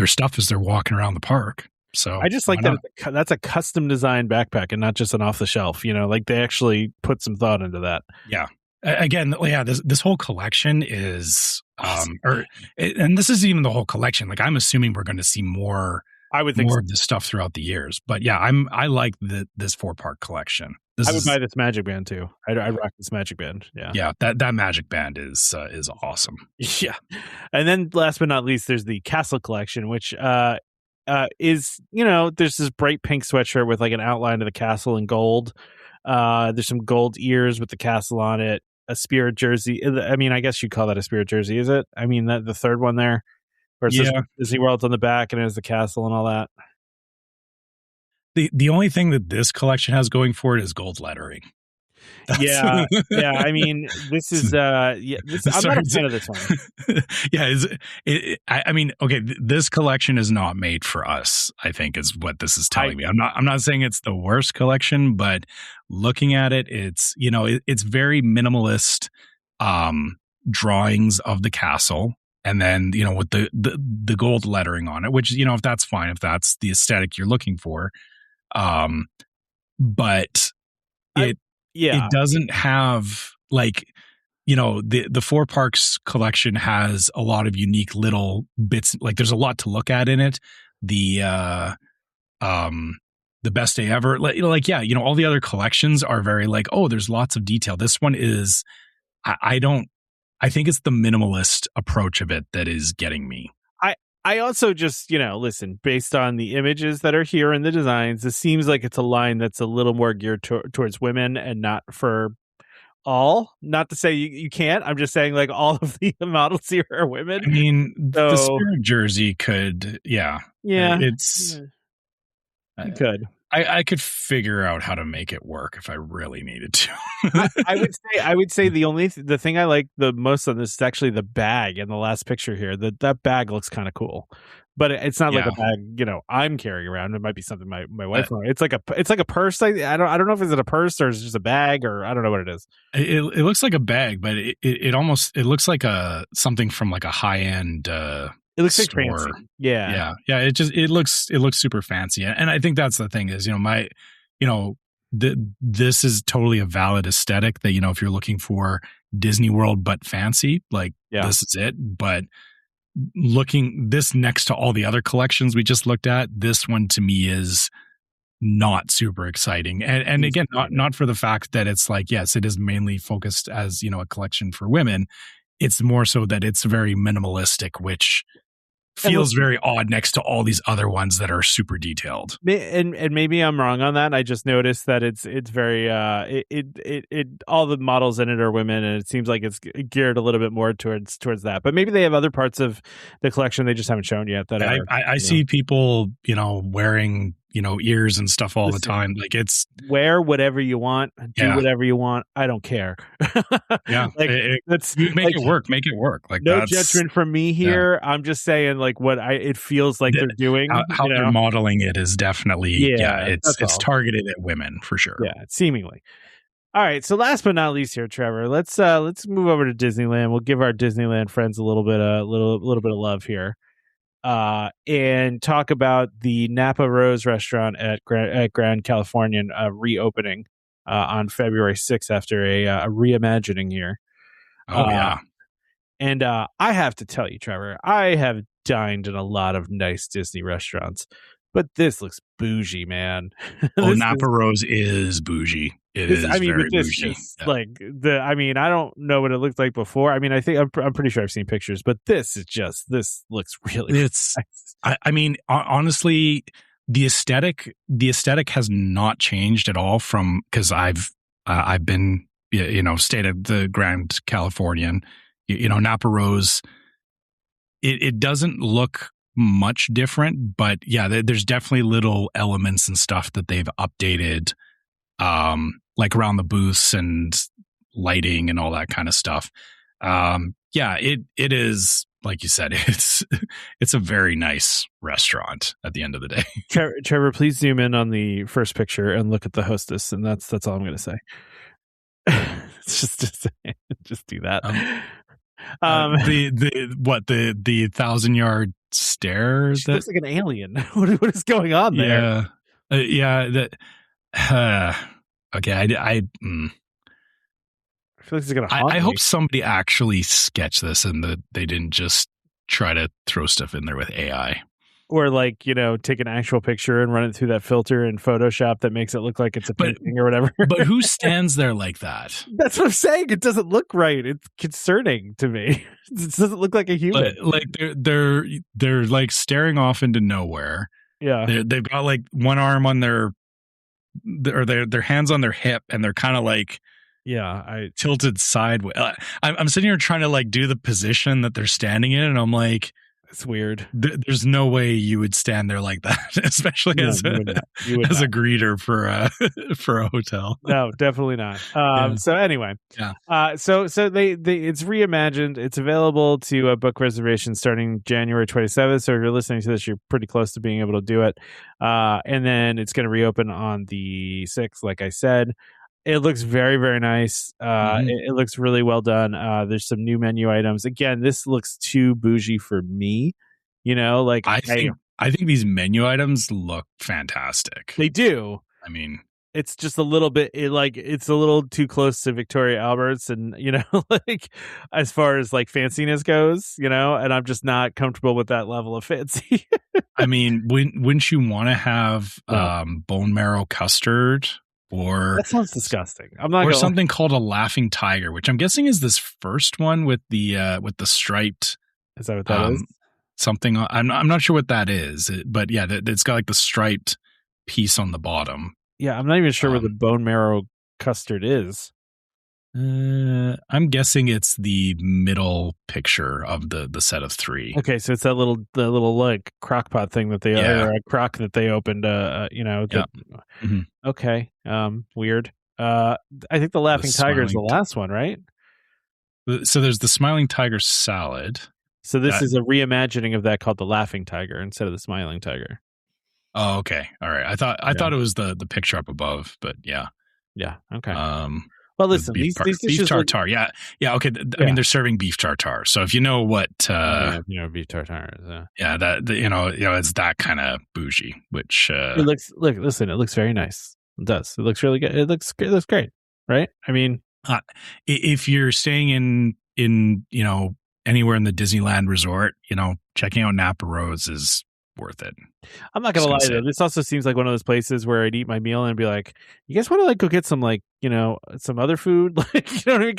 stuff as they're walking around the park. So I just like that that's a custom designed backpack and not just an off the shelf. Like they actually put some thought into that. Yeah. Again, this whole collection is and this is even the whole collection. Like, I'm assuming we're going to see more. I would think more of this stuff throughout the years. But yeah, I like this 4 park collection. I would buy this magic band too. I'd rock this magic band. Yeah, yeah. That magic band is awesome. Yeah, and then last but not least, there's the castle collection, which is there's this bright pink sweatshirt with like an outline of the castle in gold. There's some gold ears with the castle on it. A spirit jersey. I mean, I guess you'd call that a spirit jersey, is it? I mean, the third one there, where it says Disney World's on the back and there's the castle and all that. The only thing that this collection has going for it is gold lettering. Yeah. I mean, this is I'm not a fan of this one. Yeah, I mean, okay, this collection is not made for us, I think, is what this is telling me. I'm not saying it's the worst collection, but looking at it, it's it's very minimalist drawings of the castle, and then with the gold lettering on it, which if that's fine, if that's the aesthetic you're looking for, but it doesn't have the 4 parks collection has a lot of unique little bits. Like, there's a lot to look at in it. The best day ever, all the other collections are very there's lots of detail. This one is, I think it's the minimalist approach of it that is getting me. I also just, listen, based on the images that are here and the designs, it seems like it's a line that's a little more geared towards women and not for all. Not to say you can't. I'm just saying all of the models here are women. I mean, the spirit jersey could, it's... You could. I could figure out how to make it work if I really needed to. I would say the thing I like the most on this is actually the bag in the last picture here. That bag looks kind of cool, but it's not like a bag I'm carrying around. It might be something my wife wants. It's like a purse. I don't know if it's a purse or it's just a bag, or I don't know what it is. It looks like a bag, but it almost looks like something from like a high end. It looks like store. fancy. Yeah. It looks super fancy, and I think that's the thing is this is totally a valid aesthetic that if you're looking for Disney World but fancy, like this is it. But looking this next to all the other collections we just looked at, this one to me is not super exciting. And again, not for the fact that it's like, yes, it is mainly focused as, a collection for women. It's more so that it's very minimalistic, which feels very odd next to all these other ones that are super detailed. And maybe I'm wrong on that. I just noticed that it's very all the models in it are women, and it seems like it's geared a little bit more towards that. But maybe they have other parts of the collection they just haven't shown yet. That I see people, wearing ears and stuff all the time. Like, it's wear whatever you want, do whatever you want. I don't care. Let's make it work. Make it work. Like, no judgment from me here. Yeah. I'm just saying, like, it feels like they're doing. How they're modeling it is definitely it's targeted at women for sure. Yeah, seemingly. All right, so last but not least here, Trevor, let's move over to Disneyland. We'll give our Disneyland friends a little bit of love here. And talk about the Napa Rose restaurant at Grand Californian reopening on February 6th after a reimagining here. And I have to tell you, Trevor, I have dined in a lot of nice Disney restaurants, but this looks bougie, man. Napa Rose is bougie. It is very bougie. Like I don't know what it looked like before. I mean, I'm pretty sure I've seen pictures, but this looks really. Honestly, the aesthetic has not changed at all from, because I've been stayed at the Grand Californian. Napa Rose. It doesn't look much different, but there's definitely little elements and stuff that they've updated, like around the booths and lighting and all that kind of stuff. It is, like you said, it's a very nice restaurant at the end of the day. Trevor, please zoom in on the first picture and look at the hostess, and that's all I'm going to say. just do that. The 1,000-yard stare. She looks like an alien. What is going on there? Okay. I feel like he's gonna. I hope somebody actually sketched this and that they didn't just try to throw stuff in there with AI. Or take an actual picture and run it through that filter in Photoshop that makes it look like it's a painting or whatever. But who stands there like that? That's what I'm saying. It doesn't look right. It's concerning to me. It doesn't look like a human. Like they're like staring off into nowhere. Yeah, they've got like one arm on their hands on their hip, and they're kind of like tilted sideways. I'm sitting here trying to like do the position that they're standing in, and I'm like, it's weird. There's no way you would stand there like that, especially as a greeter for a hotel. No, definitely not. So anyway, so they it's reimagined. It's available to book reservations starting January 27th. So if you're listening to this, you're pretty close to being able to do it. And then it's going to reopen on the 6th, like I said. It looks very, very nice. It looks really well done. There's some new menu items. Again, this looks too bougie for me. I think these menu items look fantastic. They do. I mean, it's just a little bit it's a little too close to Victoria Albert's, and like as far as like fanciness goes, and I'm just not comfortable with that level of fancy. I mean, wouldn't you want to have bone marrow custard? Or that sounds disgusting. I'm not. Or something called a laughing tiger, which I'm guessing is this first one with the striped. Is that what that is? Something. I'm not sure what that is, but it's got like the striped piece on the bottom. Yeah, I'm not even sure where the bone marrow custard is. I'm guessing it's the middle picture of the set of 3. Okay, so it's the little like crock pot thing that they or a crock that they opened. Okay, weird. I think the laughing tiger is the last one, right? So there's the smiling tiger salad. So this is a reimagining of that called the laughing tiger instead of the smiling tiger. Oh, okay, all right. I thought it was the picture up above, but yeah. Okay. Well, listen, these beef dishes tartare. Yeah. Okay. I mean, they're serving beef tartare. So if you know what, beef tartare is. it's that kind of bougie. Which it looks very nice. It does. It looks really good. It looks great, right? I mean, if you're staying in anywhere in the Disneyland resort, checking out Napa Roads is worth it. I'm not gonna lie though. This also seems like one of those places where I'd eat my meal and be like, "You guys want to go get some some other food?" Like, what I mean?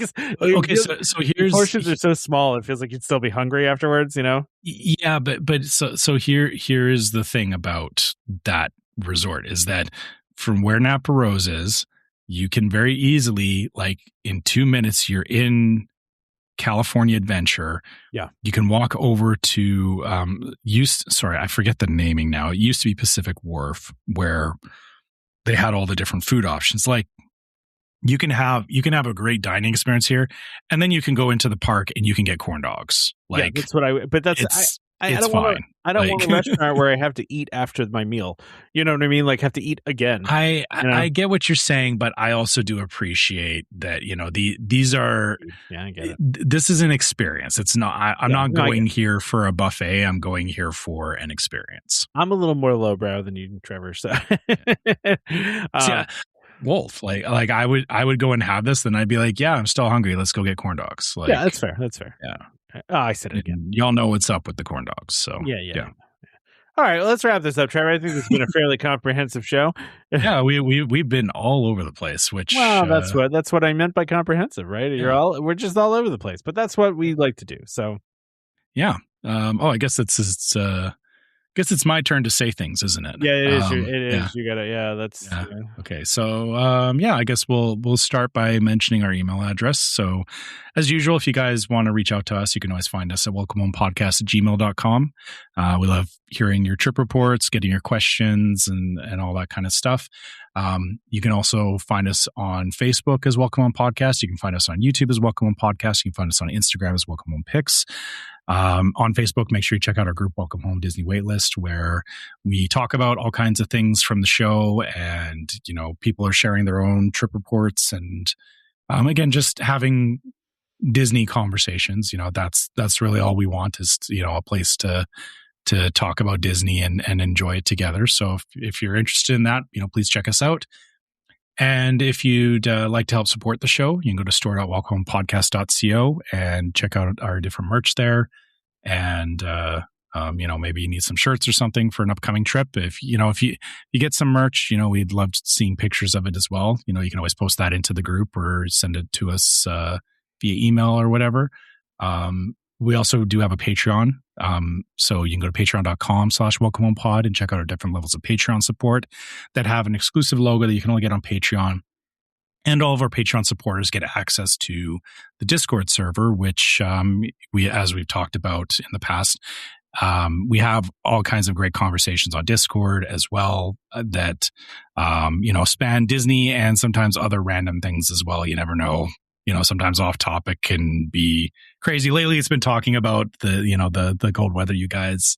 So here's portions are so small, it feels like you'd still be hungry afterwards. Yeah, but so here is the thing about that resort is that from where Napa Rose is, you can very easily, like in 2 minutes, you're in California Adventure. Yeah. You can walk over to I forget the naming now. It used to be Pacific Wharf, where they had all the different food options. Like you can have a great dining experience here, and then you can go into the park and you can get corn dogs. Like that's what I don't want a restaurant where I have to eat after my meal. You know what I mean? Like have to eat again. I get what you're saying, but I also do appreciate that, these are, I get it. This is an experience. It's not, I'm not going here for a buffet. I'm going here for an experience. I'm a little more lowbrow than you, Trevor. So Wolf, like I would go and have this, then I'd be like, yeah, I'm still hungry. Let's go get corn dogs. Like, yeah, that's fair. Yeah. Oh, I said it again. Y'all know what's up with the corn dogs. So yeah. All right, let's wrap this up, Trevor. I think this has been a fairly comprehensive show. Yeah, we've been all over the place. Which that's what I meant by comprehensive, right? Yeah. We're just all over the place, but that's what we like to do. So yeah. I guess it's my turn to say things, isn't it? Yeah, it is. It is. You gotta. Yeah, that's. Yeah. Okay. So, I guess we'll start by mentioning our email address. So, as usual, if you guys want to reach out to us, you can always find us at welcomehomepodcast@gmail.com. We love hearing your trip reports, getting your questions, and all that kind of stuff. You can also find us on Facebook as Welcome Home Podcast. You can find us on YouTube as Welcome Home Podcast. You can find us on Instagram as Welcome Home Pics. On Facebook, make sure you check out our group Welcome Home Disney Waitlist, where we talk about all kinds of things from the show, and people are sharing their own trip reports, and again, just having Disney conversations. That's really all we want is a place to talk about Disney and enjoy it together. So if you're interested in that, please check us out. And if you'd like to help support the show, you can go to store.welcomehomepodcast.co and check out our different merch there. And, maybe you need some shirts or something for an upcoming trip. If you get some merch, we'd love seeing pictures of it as well. You can always post that into the group or send it to us via email or whatever. We also do have a Patreon. So you can go to patreon.com/welcomehomepod and check out our different levels of Patreon support that have an exclusive logo that you can only get on Patreon. And all of our Patreon supporters get access to the Discord server, which as we've talked about in the past, we have all kinds of great conversations on Discord as well that, span Disney and sometimes other random things as well. You never know. Sometimes off topic can be crazy. Lately, it's been talking about the cold weather you guys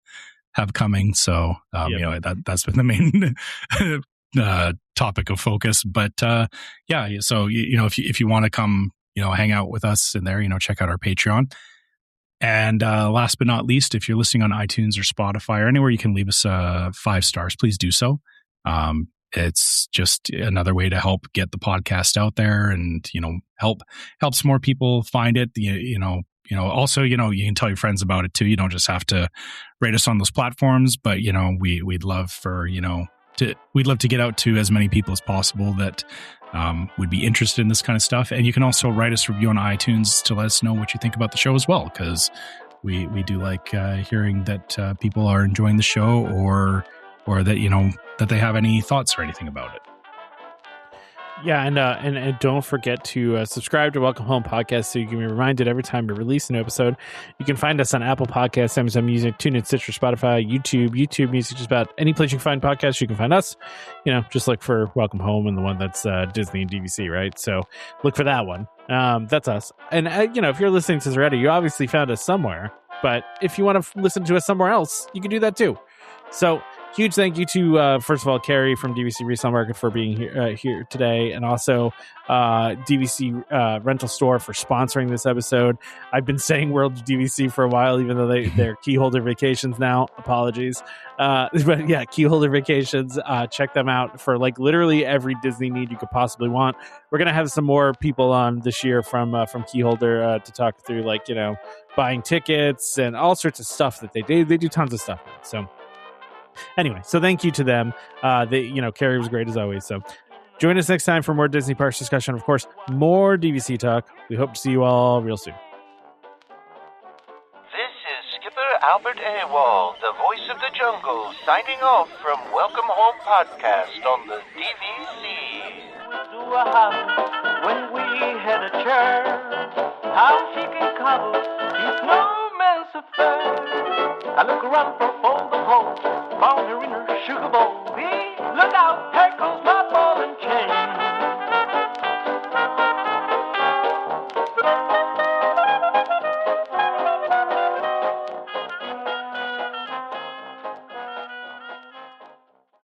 have coming. So, that's been the main topic of focus. But so if you want to come, hang out with us in there, check out our Patreon. And last but not least, if you're listening on iTunes or Spotify or anywhere you can leave us 5 stars, please do so. It's just another way to help get the podcast out there and, helps more people find it. Also, you can tell your friends about it too. You don't just have to rate us on those platforms, but, we'd love for, we'd love to get out to as many people as possible that would be interested in this kind of stuff. And you can also write us a review on iTunes to let us know what you think about the show as well, because we do like hearing that people are enjoying the show or that, that they have any thoughts or anything about it. Yeah, and don't forget to subscribe to Welcome Home Podcast so you can be reminded every time we release an episode. You can find us on Apple Podcasts, Amazon Music, TuneIn, Stitcher, Spotify, YouTube Music, just about any place you can find podcasts, you can find us. Just look for Welcome Home and the one that's Disney and DVC, right? So look for that one. That's us. And, if you're listening to this already, you obviously found us somewhere. But if you want to listen to us somewhere else, you can do that too. So huge thank you to, first of all, Carrie from DVC Resale Market for being here today, and also DVC Rental Store for sponsoring this episode. I've been saying World DVC for a while, even though they're Keyholder Vacations now. Apologies. But yeah, Keyholder Vacations. Check them out for like literally every Disney need you could possibly want. We're going to have some more people on this year from Keyholder to talk through, like, you know, buying tickets and all sorts of stuff that they do. They do tons of stuff. So anyway, so thank you to them. Carrie was great as always. So join us next time for more Disney Parks discussion. Of course, more DVC talk. We hope to see you all real soon. This is Skipper Albert Awol, the voice of the jungle, signing off from Welcome Home Podcast on the DVC. To a house when we had a church, how she can cobble